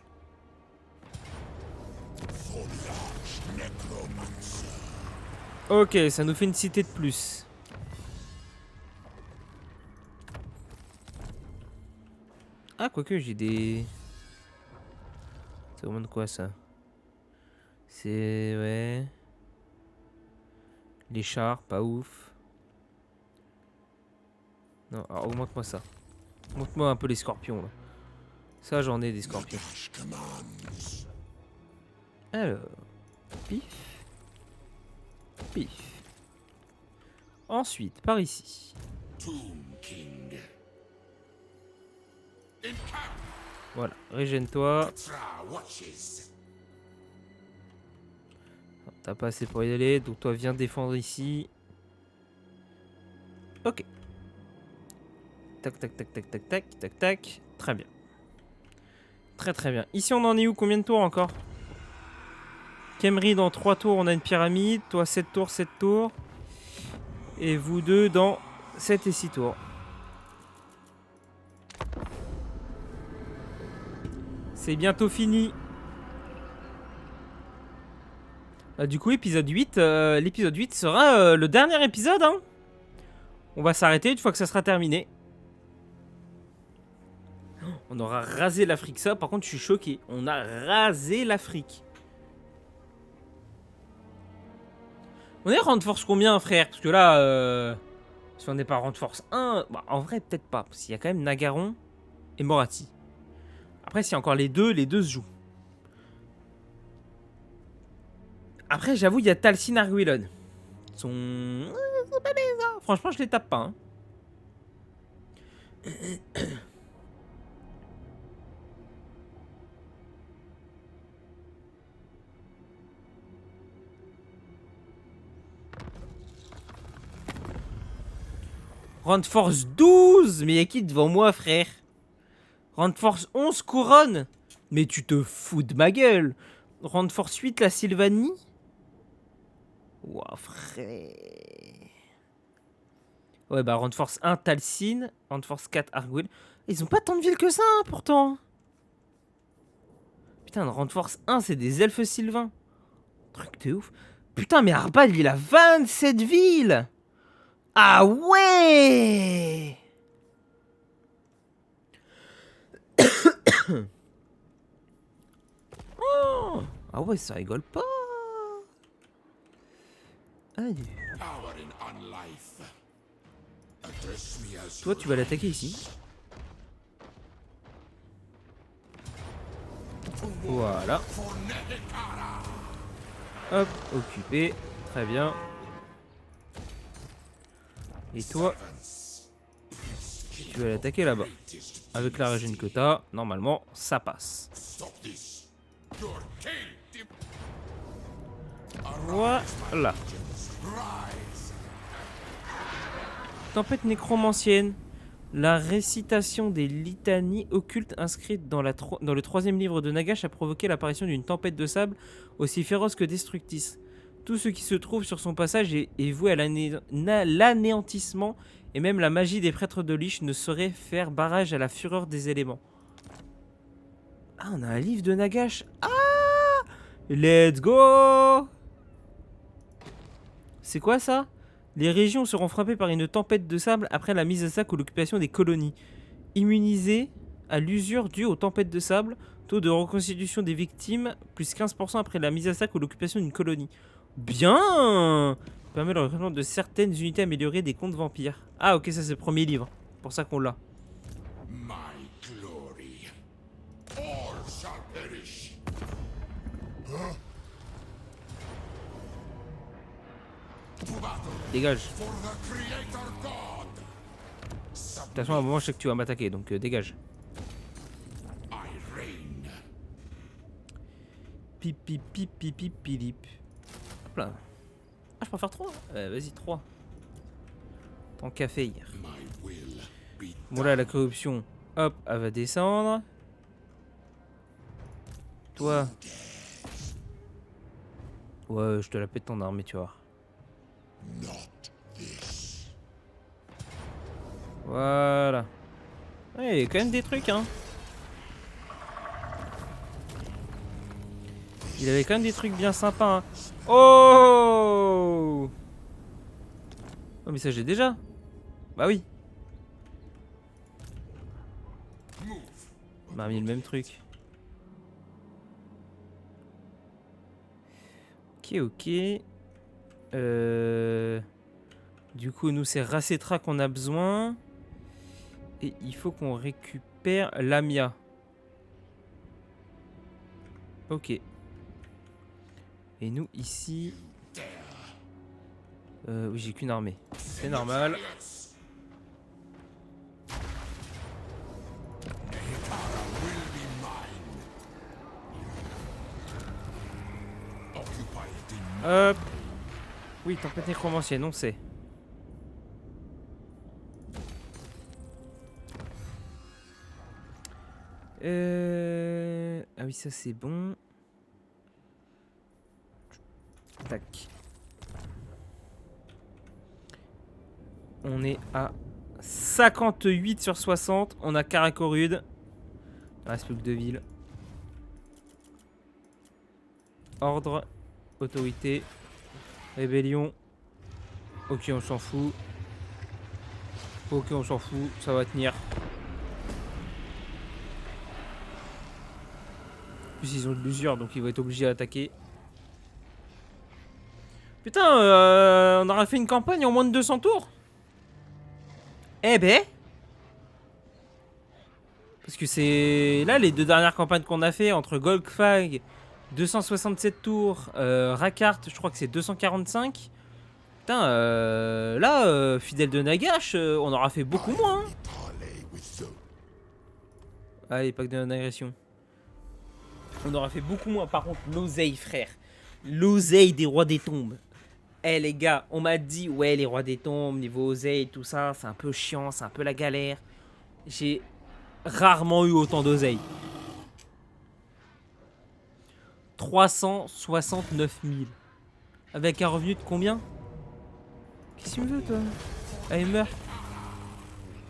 Ok, ça nous fait une cité de plus. Ah, quoique j'ai des... Ça augmente quoi ça? C'est... ouais... Les chars, pas ouf. Non, alors augmente-moi ça. Augmente-moi un peu les scorpions là. Ça j'en ai des scorpions. Alors... Pif. Pif. Ensuite, par ici. Voilà, régène-toi. T'as pas assez pour y aller, donc toi viens défendre ici. Ok. Tac, tac, tac, tac, tac, tac, tac, tac. Très bien. Très très bien. Ici on en est où? Combien de tours encore? Kemri dans 3 tours, on a une pyramide. Toi 7 tours, 7 tours. Et vous deux dans 7 et 6 tours. C'est bientôt fini. Du coup, épisode 8. L'épisode 8 sera le dernier épisode. Hein. On va s'arrêter une fois que ça sera terminé. On aura rasé l'Afrique. Ça, par contre, je suis choqué. On a rasé l'Afrique. On est rang de force combien, frère? Parce que là, si on n'est pas rang de force 1, bah, en vrai, peut-être pas. Parce qu'il y a quand même Nagaron et Moratti. Après, s'il y a encore les deux se jouent. Après, j'avoue, il y a Talcin Arguilon. Ils sont... c'est pas bizarre. Franchement, je les tape pas. Hein. Rang de force 12. Mais y'a qui devant moi, frère? Rang de force 11, couronne. Mais tu te fous de ma gueule. Rang de force 8, la Sylvanie. Ouah, frère. Ouais, bah, rang de force 1, Talcin. Rang de force 4, Arguil. Ils ont pas tant de villes que ça, hein, pourtant. Putain, rang de force 1, c'est des elfes sylvains. Truc de ouf. Putain, mais Arbad, il a 27 villes. Ah ouais. Oh. Ah ouais, ça rigole pas. Allez. Toi, tu vas l'attaquer ici. Voilà. Hop, occupé. Très bien. Et toi, tu vas l'attaquer là-bas. Avec la régène que t'as, normalement, ça passe. Voilà. Tempête nécromancienne. La récitation des litanies occultes inscrites dans le 3e livre de Nagash a provoqué l'apparition d'une tempête de sable aussi féroce que destructrice. Tout ce qui se trouve sur son passage est voué à l'anéantissement, et même la magie des prêtres de Lich ne saurait faire barrage à la fureur des éléments. Ah, on a un livre de Nagash. Ah, let's go. C'est quoi ça? Les régions seront frappées par une tempête de sable après la mise à sac ou l'occupation des colonies. Immunisées à l'usure due aux tempêtes de sable, taux de reconstitution des victimes, plus 15% après la mise à sac ou l'occupation d'une colonie. Bien! Permet le recrutement de certaines unités améliorées des contes vampires. Ah ok, ça c'est le premier livre. Pour ça qu'on l'a. My glory. All shall perish. To battle Dégage. for the Creator God. De toute façon, à un moment, je sais que tu vas m'attaquer, donc dégage. I reign. Pip pip pip pip pip pilip. Hop là. Ah, je peux en faire 3. Vas-y, 3. Tant qu'à faire. My will be Bon là, la corruption, hop, elle va descendre. Toi. Ouais, je te la pète ton armée, tu vois. not this. Voilà. Ouais, il y a quand même des trucs, hein. Il avait quand même des trucs bien sympas, hein. Oh! Oh, mais ça j'ai déjà. Bah oui. Move. On m'a mis le même truc. Ok, ok. Du coup, nous, c'est Racetra qu'on a besoin. Et il faut qu'on récupère Lamia. Ok. Et nous, ici... oui, j'ai qu'une armée. C'est normal. Yes. Nekara will be mine. Occupy the Hop. Oui, tempête nécromancienne, on sait. Ah oui, ça c'est bon. Tac. On est à 58 sur 60. On a Karakorude. Il reste plus que 2 villes. Ordre. Autorité. Rébellion. Ok, on s'en fout. Ok, on s'en fout. Ça va tenir. En plus, ils ont de l'usure, donc ils vont être obligés d'attaquer. Putain, on aura fait une campagne en moins de 200 tours. Eh ben. Parce que c'est... Là, les 2 dernières campagnes qu'on a fait, entre Golgfag, 267 tours, Rakart, je crois que c'est 245. Putain, là, fidèle de Nagash, on aura fait beaucoup moins. Hein. parley with the Allez, pack d'agression. On aura fait beaucoup moins. Par contre, l'oseille, frère. L'oseille des rois des tombes. Eh les gars, on m'a dit, ouais, les rois des tombes, niveau oseille, tout ça, c'est un peu chiant, c'est un peu la galère. J'ai rarement eu autant d'oseille. 369 000. Avec un revenu de combien? Qu'est-ce que tu me veux, toi? Allez, meurs.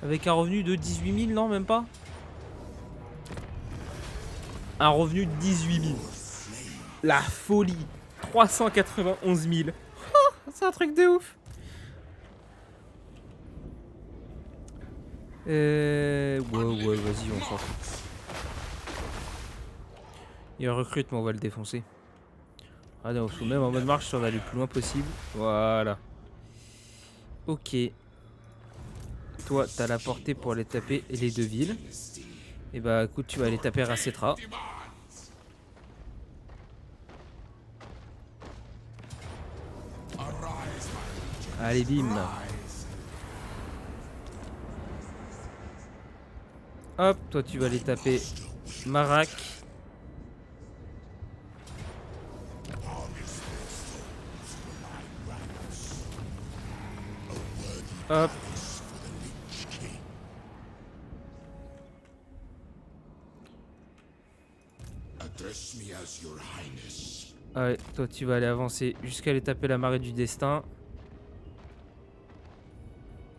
Avec un revenu de 18 000, non, même pas. Un revenu de 18 000. La folie. 391 000. C'est un truc de ouf. Ouais, vas-y, on s'en fout. Il y a un recrutement, on va le défoncer. Ah non, même en mode marche, si on va aller le plus loin possible. Voilà. Ok. Toi, t'as la portée pour aller taper les 2 villes. Et bah écoute, tu vas aller taper Racetra. Allez, bim. Hop, toi tu vas aller taper Marak. Hop. address me as your highness. Allez, toi tu vas aller avancer jusqu'à aller taper la marée du destin.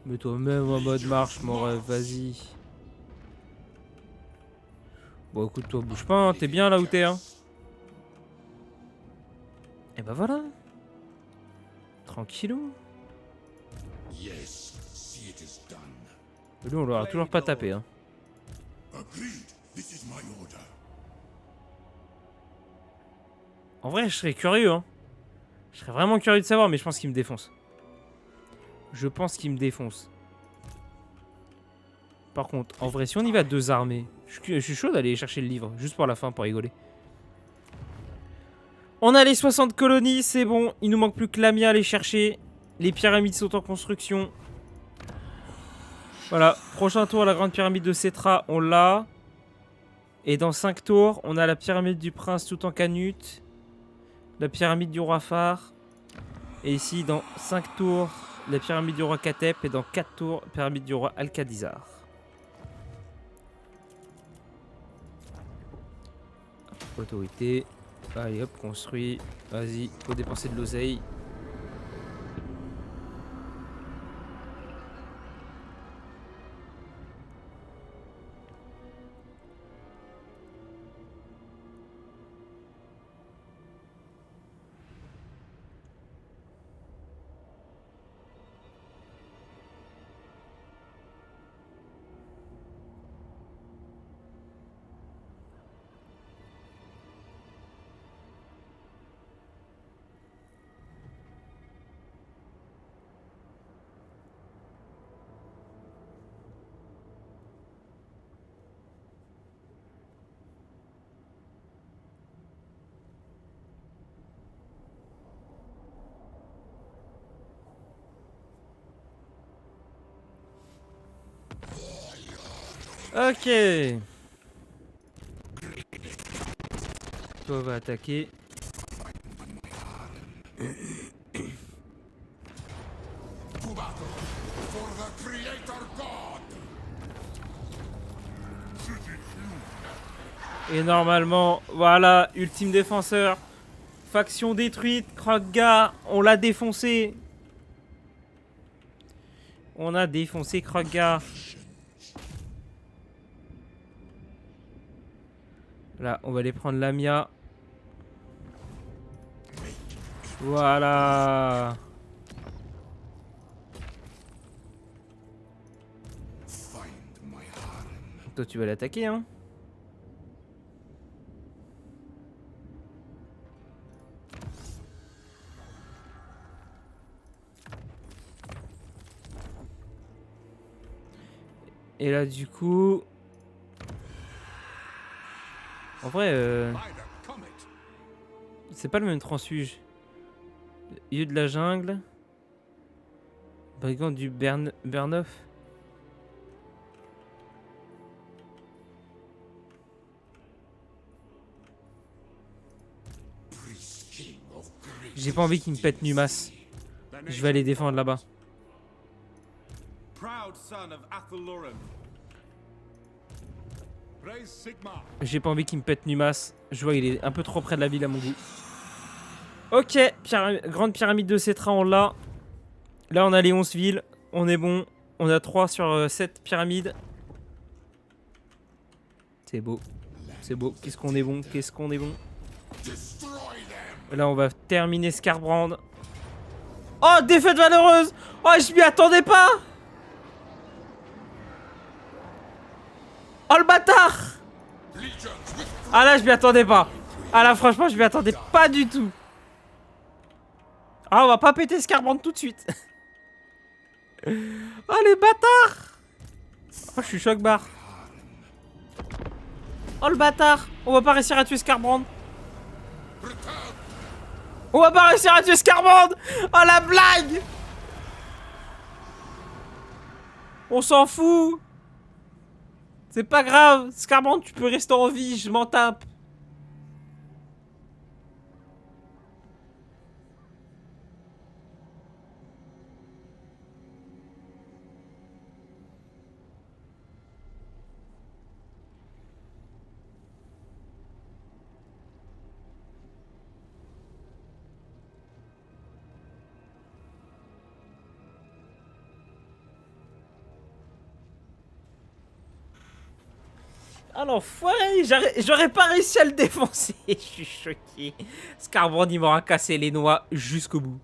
Mets-toi même en mode marche, mon rêve, vas-y. Bon, écoute, toi, bouge pas, hein, t'es bien là où t'es, hein. Et bah voilà. Tranquillou. Yes, see it is done. Lui, on l'aura toujours pas tapé, hein. Agreed. This is my order. En vrai, je serais curieux, hein. Je serais vraiment curieux de savoir, mais je pense qu'il me défonce. Je pense qu'il me défonce. Par contre, en vrai, si on y va à 2 armées, je suis chaud d'aller chercher le livre, juste pour la fin, pour rigoler. On a les 60 colonies, c'est bon. Il nous manque plus que Lamia à les chercher. Les pyramides sont en construction. Voilà, prochain tour, la grande pyramide de Cetra, on l'a. Et dans 5 tours, on a la pyramide du prince Toutankhamut, la pyramide du roi Phare. Et ici, dans 5 tours, la pyramide du roi Katep. Et dans 4 tours, la pyramide du roi Alcadizar. Autorité. Allez hop, construit. Vas-y, faut dépenser de l'oseille. Ok. Toi va attaquer. To battle for the Creator God. Et normalement, voilà, ultime défenseur. Faction détruite, Krogar, on l'a défoncé. On a défoncé Krogar. Là, on va aller prendre Lamia. Voilà. Find my harem. Toi, tu vas l'attaquer, hein. Et là, du coup... En vrai, By the comet. c'est pas le même transfuge. Lieu de la jungle. Brigand du Bernoff. Priest king of great. J'ai pas envie qu'il me pète Numas. Je vais aller défendre là-bas. Proud son of Athalorum. Praise Sigma. J'ai pas envie qu'il me pète Numas. Je vois il est un peu trop près de la ville à mon goût. Ok, grande pyramide de Cetra, on l'a. Là, on a les 11 villes. On est bon. On a 3 sur 7 pyramides. C'est beau. C'est beau. Qu'est-ce qu'on est bon. Qu'est-ce qu'on est bon. Destroy them. Là, on va terminer Skarbrand. Oh, défaite valeureuse. Oh, je m'y attendais pas. Oh, le bâtard. Legions with Ah là, je m'y attendais pas. Ah là, franchement, je m'y attendais pas du tout. Ah, on va pas péter Skarbrand tout de suite. Oh, les bâtards. Oh, je suis choc-barre. Oh, le bâtard. On va pas réussir à tuer Skarbrand. On va pas réussir à tuer Skarbrand. Oh, la blague. On s'en fout. C'est pas grave. Skarbrand, tu peux rester en vie. Je m'en tape. Ah l'enfoiré, j'aurais pas réussi à le défoncer. Je suis choqué. Scarbrand, il m'aura cassé les noix jusqu'au bout.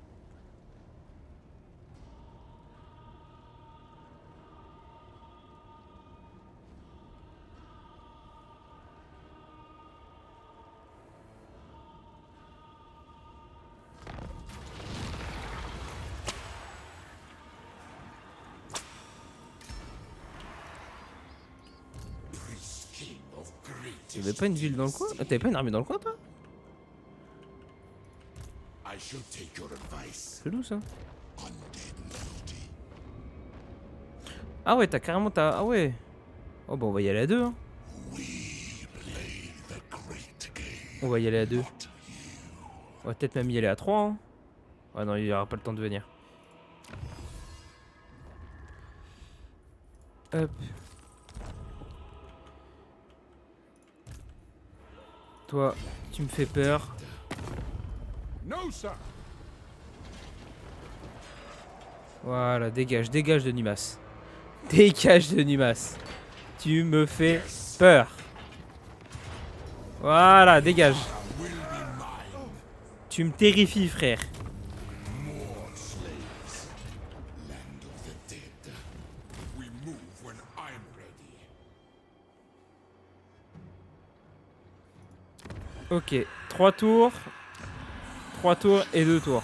Priest king of great. Y'avait pas une ville dans le coin? Ah, t'avais pas une armée dans le coin, toi? I shall take your advice. C'est chelou, ça. Undead loyalty. Ah ouais, t'as carrément ta... Ah ouais. Oh bah on va y aller à deux, hein. We play the great game. On va y aller à deux. On va peut-être même y aller à 3, hein. Ah non, il y aura pas le temps de venir. Hop. Toi, tu me fais peur. No, sir. Voilà, dégage, dégage de Nimas. Dégage de Nimas. Tu me fais peur. Voilà, dégage. Tu me terrifies, frère. More slaves. Land of the dead. We move when I'm ready. Ok, 3 tours. 3 tours et 2 tours.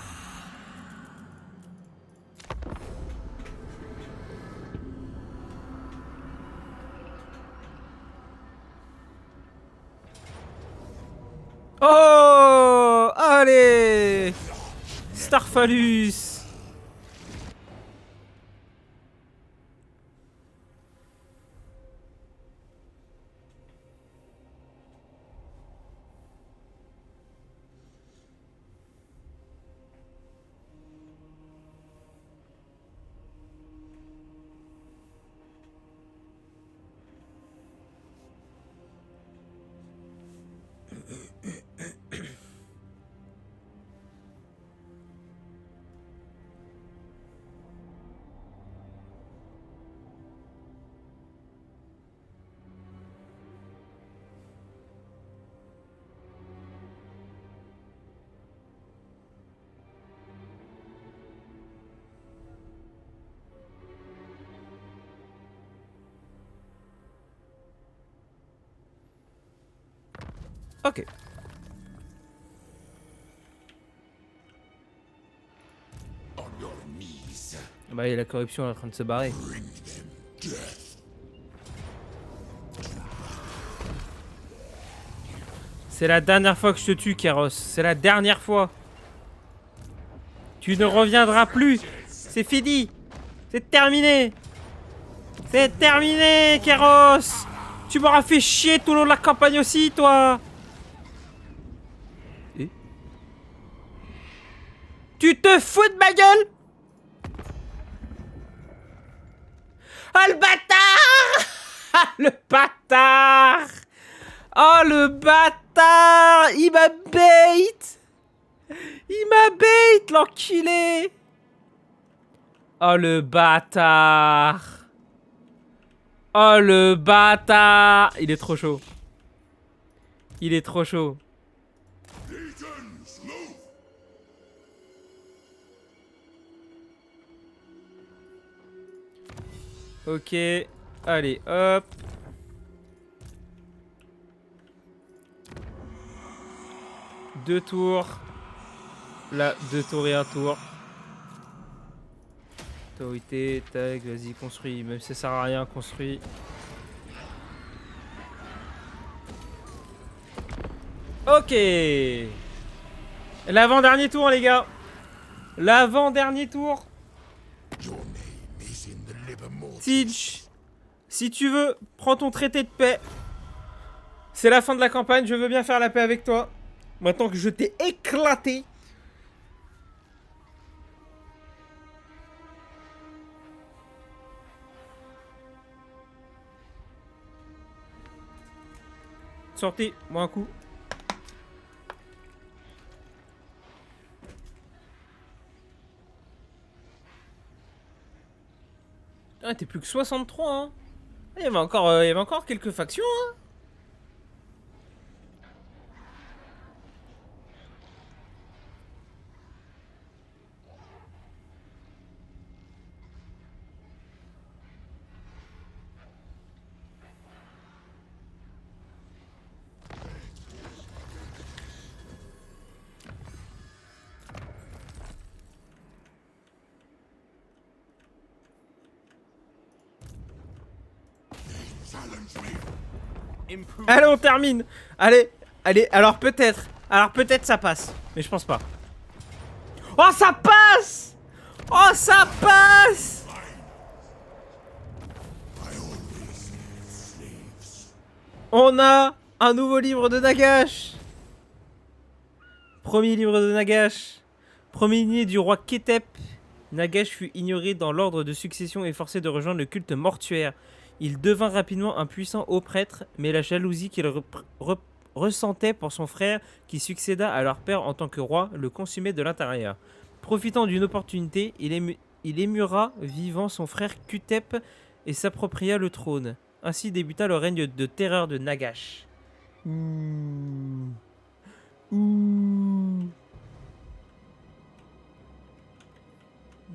Oh, allez, Starfalus. Ok. On your knees. Bah, et la corruption est en train de se barrer. Bring them death. C'est la dernière fois que je te tue, Kéros. C'est la dernière fois. Tu ne reviendras plus. C'est fini. C'est terminé. C'est terminé, Kéros. Tu m'auras fait chier tout le long de la campagne aussi, toi. Et tu te fous de ma gueule? Ah, le bâtard. Ah, le bâtard. Oh, le bâtard. Il m'a bait. Il m'a bait, l'enculé. Oh, le bâtard. Oh, le bâtard. Il est trop chaud. Il est trop chaud. Ok. Allez, hop. Deux tours. Là, 2 tours et 1 tour. Autorité, tag, vas-y, construis. Même si ça sert à rien, construis. Ok. L'avant-dernier tour, les gars. L'avant-dernier tour. Your name is in the Livermore. Siege. Si tu veux, prends ton traité de paix. C'est la fin de la campagne, je veux bien faire la paix avec toi. Maintenant que je t'ai éclaté. Sortez, moi un coup. Ah, t'es plus que 63, hein. Il y avait encore quelques factions, hein. Allez, on termine. Allez, allez, alors peut-être ça passe. Mais je pense pas. Oh, ça passe. Oh, ça passe. On a un nouveau livre de Nagash. Premier livre de Nagash. Premier-né du roi Ketep. Nagash fut ignoré dans l'ordre de succession et forcé de rejoindre le culte mortuaire. Il devint rapidement un puissant haut prêtre, mais la jalousie qu'il ressentait pour son frère qui succéda à leur père en tant que roi le consumait de l'intérieur. Profitant d'une opportunité, il émura vivant son frère Kutep et s'appropria le trône. Ainsi débuta le règne de terreur de Nagash.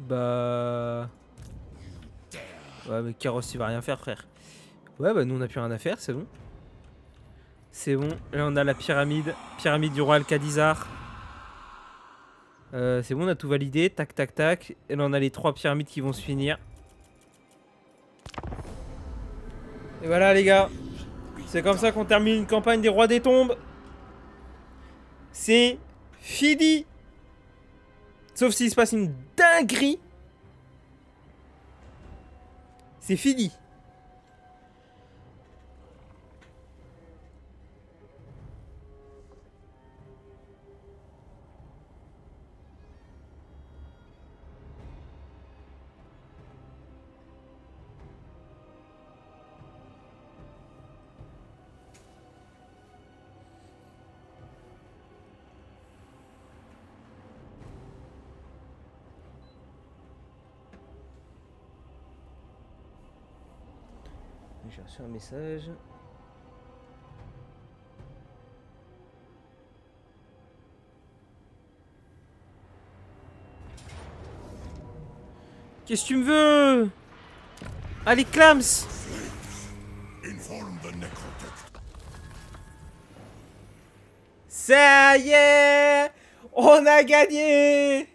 Bah... Ouais, mais Karos, il va rien faire, frère. Ouais, bah nous on a plus rien à faire, c'est bon. C'est bon. Là on a la pyramide. Pyramide du roi Alcadizar. C'est bon, on a tout validé. Tac, tac, tac. Et là on a les 3 pyramides qui vont se finir. Et voilà les gars. C'est comme ça qu'on termine une campagne des rois des tombes. C'est fini. Sauf s'il se passe une dinguerie. C'est fini. J'ai reçu un message. Qu'est-ce que tu me veux? Allez, Clams! Ça y est! On a gagné!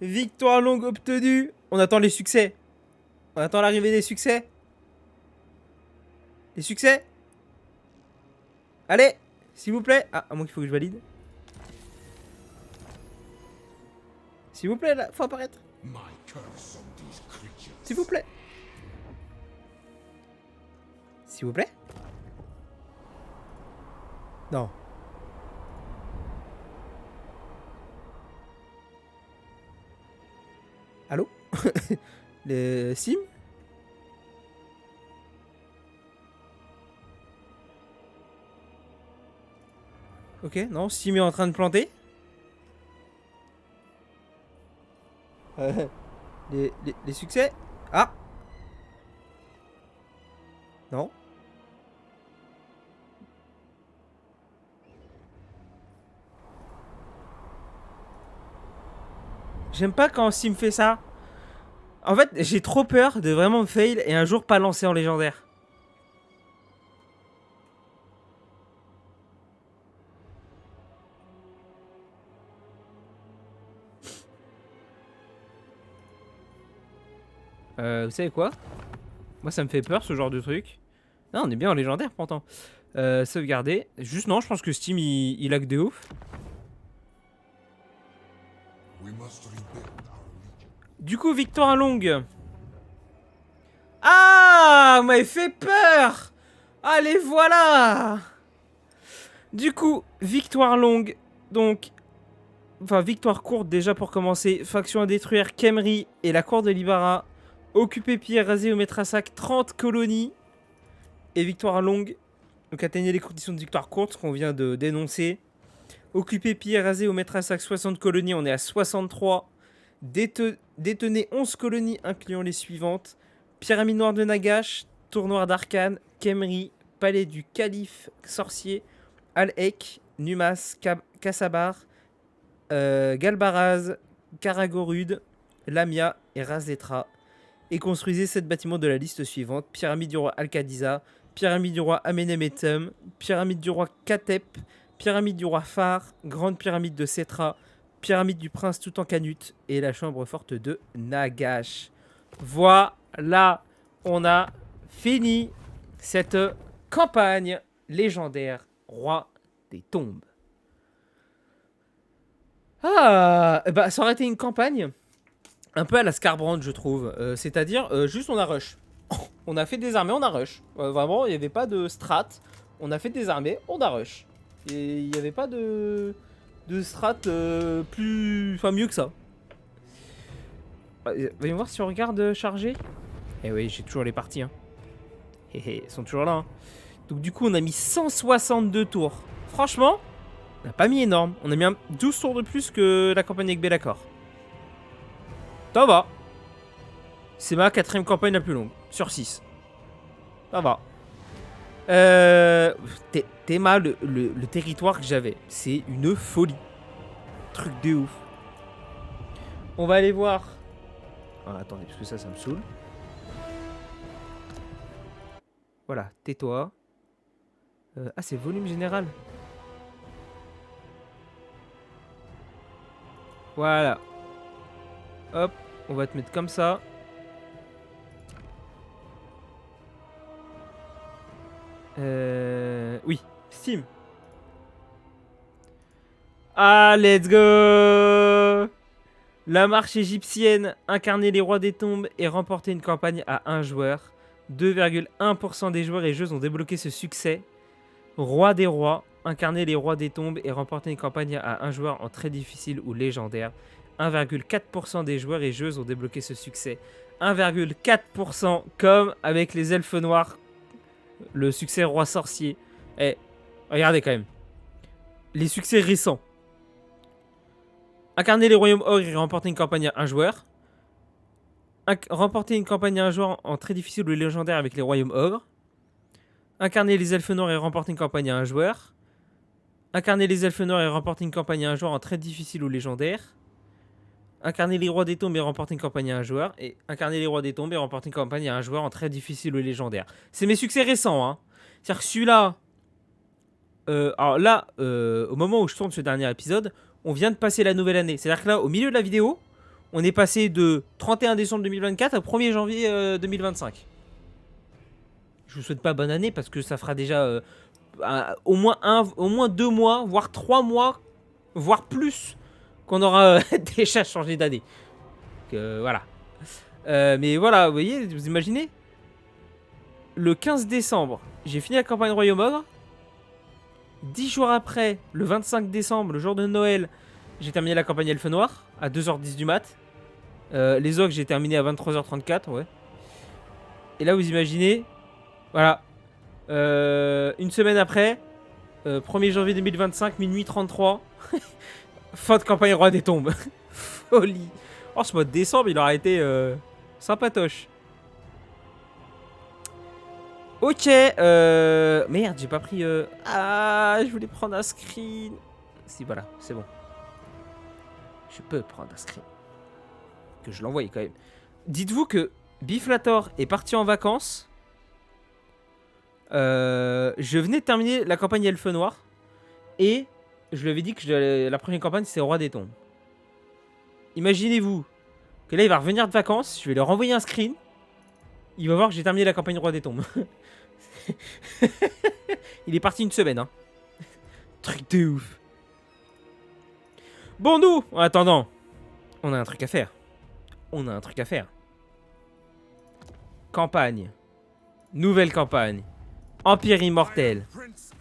Victoire longue obtenue. On attend les succès. On attend l'arrivée des succès. Les succès. Allez, s'il vous plaît. Ah, à moins qu'il faut que je valide. S'il vous plaît, là, faut apparaître. S'il vous plaît. S'il vous plaît. Non. Allô? Le sim? Ok, non, Sim est en train de planter. Les succès. Ah. Non. J'aime pas quand Sim fait ça. En fait, j'ai trop peur de vraiment me fail et un jour pas lancer en légendaire. Vous savez quoi? Moi ça me fait peur ce genre de truc. Non, on est bien en légendaire pourtant. Sauvegarder. Juste non, je pense que Steam il lag de ouf. Du coup, victoire longue. Ah, vous m'avez fait peur. Allez, voilà. Du coup, victoire longue. Donc, enfin, victoire courte déjà pour commencer. Faction à détruire, Khemri et la cour de Libara. Occuper, piller, raser ou mettre à sac 30 colonies. Et victoire longue. Donc, atteignez les conditions de victoire courte, ce qu'on vient de dénoncer. Occuper, piller, raser ou mettre à sac 60 colonies. On est à 63. Détenez 11 colonies, incluant les suivantes. Pyramide noire de Nagash, Tour noir d'Arkane, Khemri, Palais du Calife sorcier, Al-Ek, Numas, Kassabar, Galbaraz, Karagorud, Lamia et Razetra. Et construisez 7 bâtiments de la liste suivante. Pyramide du roi Alcadiza, Pyramide du roi Amenemetem, Pyramide du roi Katep, Pyramide du roi Phare, Grande pyramide de Setra, Pyramide du prince Toutankhamut et la chambre forte de Nagash. Voilà, on a fini. cette campagne légendaire Roi des Tombes. Ah, bah ça aurait été une campagne un peu à la Scarbrand, je trouve. C'est-à-dire, juste on a rush. On a fait des armées, on a rush. Vraiment, il n'y avait pas de strat. On a fait des armées, on a rush. Et il n'y avait pas de strat plus... Enfin, mieux que ça. Voyons voir si on regarde chargé. Eh oui, j'ai toujours les parties. Hein. Ils sont toujours là. Hein. Donc du coup, on a mis 162 tours. Franchement, on n'a pas mis énorme. On a mis 12 tours de plus que la campagne avec Be'lakor. Ça va. C'est ma 4ème campagne la plus longue. Sur 6. Ça va. Théma, le territoire que j'avais, c'est une folie. Truc de ouf. On va aller voir. Ah, attendez, parce que ça me saoule. Voilà, tais-toi. Ah, c'est volume général. Voilà. Hop, on va te mettre comme ça. Oui, Steam. Ah, let's go! La marche égyptienne, incarner les rois des tombes et remporter une campagne à un joueur. 2,1% des joueurs et joueuses ont débloqué ce succès. Roi des rois, incarner les rois des tombes et remporter une campagne à un joueur en très difficile ou légendaire. 1,4% des joueurs et joueuses ont débloqué ce succès. 1,4% comme avec les elfes noirs. Le succès roi sorcier. Eh, regardez quand même. Les succès récents. Incarner les royaumes ogres et remporter une campagne à un joueur. Remporter une campagne à un joueur en très difficile ou légendaire avec les royaumes ogres. Incarner les elfes noirs et remporter une campagne à un joueur. Incarner les elfes noirs et remporter une campagne à un joueur en très difficile ou légendaire. Incarner les rois des tombes et remporter une campagne à un joueur. Et incarner les rois des tombes et remporter une campagne à un joueur en très difficile ou légendaire. C'est mes succès récents. Hein. C'est-à-dire que celui-là... alors là, au moment où je tourne ce dernier épisode, on vient de passer la nouvelle année. C'est-à-dire que là, au milieu de la vidéo, on est passé de 31 décembre 2024 à 1er janvier 2025. Je vous souhaite pas bonne année parce que ça fera déjà au moins 2 mois, voire 3 mois, voire plus qu'on aura déjà changé d'année. Voilà. Mais voilà, vous voyez, vous imaginez? Le 15 décembre, j'ai fini la campagne Royaume Ogre. 10 jours après, le 25 décembre, le jour de Noël, j'ai terminé la campagne Elfe Noir à 2h10 du mat. Les ogres, j'ai terminé à 23h34, ouais. Et là, vous imaginez, voilà, une semaine après, 1er janvier 2025, minuit 33, fin de campagne Roi des Tombes. Folie. Oh, ce mois de décembre, il aura été sympatoche. Ok, merde, j'ai pas pris... Ah, je voulais prendre un screen. Si, voilà, c'est bon. Je peux prendre un screen. Que je l'envoie quand même. Dites-vous que Biflator est parti en vacances. Je venais de terminer la campagne Elfe Noir. Et je lui avais dit que la prochaine campagne, c'est Roi des Tombes. Imaginez-vous que là, il va revenir de vacances. Je vais leur envoyer un screen. Il va voir que j'ai terminé la campagne Roi des Tombes. Il est parti une semaine, hein. Truc de ouf. Bon, nous, en attendant, on a un truc à faire. On a un truc à faire. Campagne. Nouvelle campagne. Empire immortel.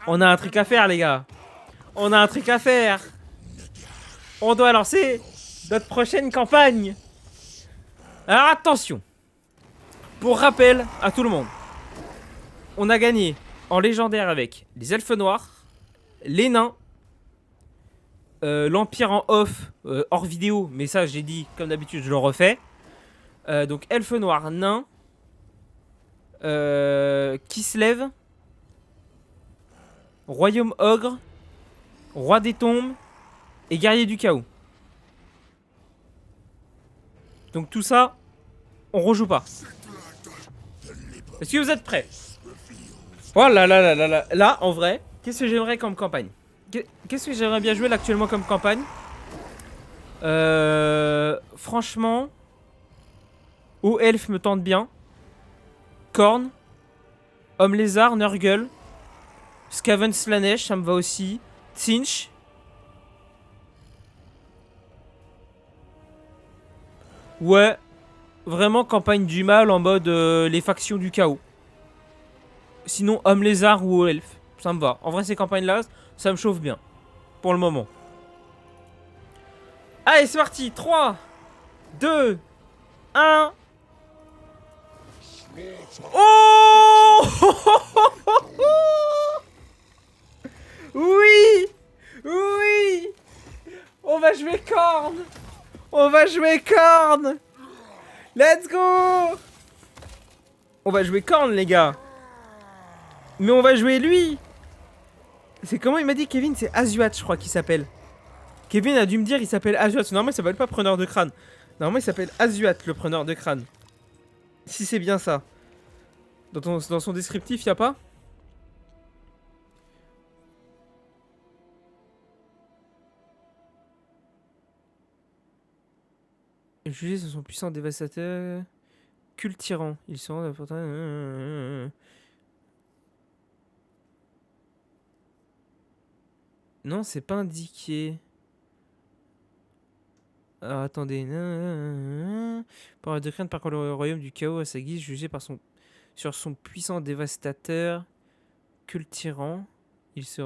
On a un truc à faire, les gars. On a un truc à faire. On doit lancer notre prochaine campagne. Alors attention. Pour rappel à tout le monde, on a gagné en légendaire avec les elfes noirs, les nains, l'empire en off, hors vidéo, mais ça j'ai dit comme d'habitude je le refais. Donc elfes noirs, nains, qui se lève, royaume ogre, roi des tombes et guerrier du chaos. Donc tout ça, on rejoue pas. Est-ce que vous êtes prêts? Oh là là là là là. Là, en vrai, qu'est-ce que j'aimerais comme campagne? Qu'est-ce que j'aimerais bien jouer là actuellement comme campagne? Franchement, Haut Elfe me tente bien. Corne. Homme lézard, Nurgle. Skaven Slanesh, ça me va aussi. Tzinch. Ouais. Vraiment campagne du mal en mode les factions du chaos. Sinon, homme lézard ou elfe. Ça me va. En vrai, ces campagnes-là, ça me chauffe bien. Pour le moment. Allez, c'est parti. 3, 2, 1. Oh oui. Oui. On va jouer corne. On va jouer corne. Let's go. On va jouer corne, les gars. Mais on va jouer lui. C'est comment il m'a dit, Kevin? C'est Azuat, je crois qu'il s'appelle. Kevin a dû me dire il s'appelle Azuat. Normalement, il s'appelle pas preneur de crâne. Normalement, il s'appelle Azuat, le preneur de crâne. Si c'est bien ça. Dans son descriptif, y a pas? Jugés sur son puissant dévastateur. Culte tyran. Ils sont pourtant. Non, c'est pas indiqué. Alors attendez. Par de crainte parcourt le royaume du chaos à sa guise, jugé par sur son puissant dévastateur. Culte tyran. Il se.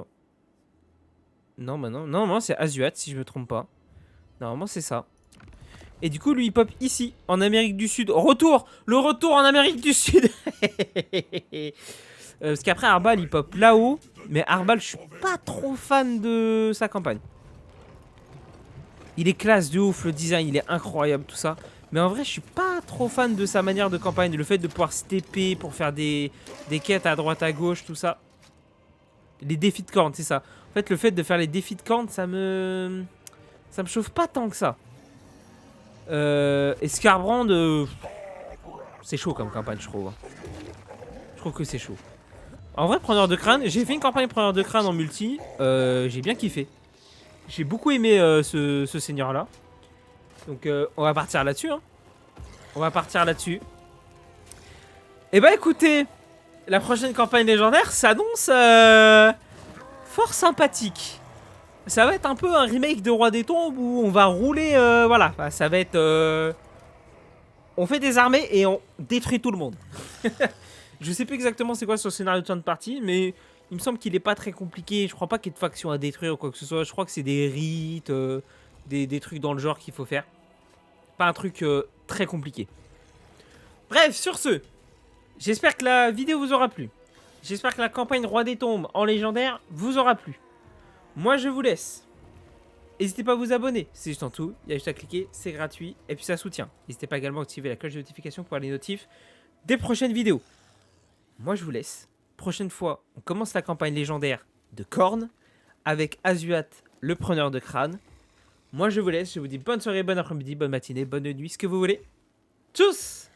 Non, bah non. Non, c'est Azuat si je me trompe pas. Normalement, c'est ça. Et du coup, lui, il pop ici, en Amérique du Sud. Retour. Le retour en Amérique du Sud. Parce qu'après, Arbal, il pop là-haut. Mais Arbal, je suis pas trop fan de sa campagne. Il est classe de ouf, le design, il est incroyable, tout ça. Mais en vrai, je suis pas trop fan de sa manière de campagne. Le fait de pouvoir stepper pour faire des quêtes à droite, à gauche, tout ça. Les défis de corne, c'est ça. En fait, le fait de faire les défis de corne, ça me chauffe pas tant que ça. Et Skarbrand, c'est chaud comme campagne, je trouve. Je trouve que c'est chaud. En vrai, preneur de crâne, j'ai fait une campagne preneur de crâne en multi. J'ai bien kiffé. J'ai beaucoup aimé ce seigneur-là. Donc, on va partir là-dessus. Hein. On va partir là-dessus. Et bah, écoutez, la prochaine campagne légendaire s'annonce fort sympathique. Ça va être un peu un remake de Roi des Tombes où on va rouler, voilà, ça va être... on fait des armées et on détruit tout le monde. Je sais plus exactement c'est quoi sur le scénario de fin de partie, mais il me semble qu'il est pas très compliqué. Je crois pas qu'il y ait de factions à détruire ou quoi que ce soit. Je crois que c'est des rites, des trucs dans le genre qu'il faut faire. Pas un truc très compliqué. Bref, sur ce, j'espère que la vidéo vous aura plu. J'espère que la campagne Roi des Tombes en légendaire vous aura plu. Moi, je vous laisse. N'hésitez pas à vous abonner, c'est juste en tout. Il y a juste à cliquer, c'est gratuit et puis ça soutient. N'hésitez pas également à activer la cloche de notification pour avoir les notifs des prochaines vidéos. Moi, je vous laisse. Prochaine fois, on commence la campagne légendaire de Khorne avec Azuat, le preneur de crâne. Moi, je vous laisse. Je vous dis bonne soirée, bon après-midi, bonne matinée, bonne nuit, ce que vous voulez. Tchuss!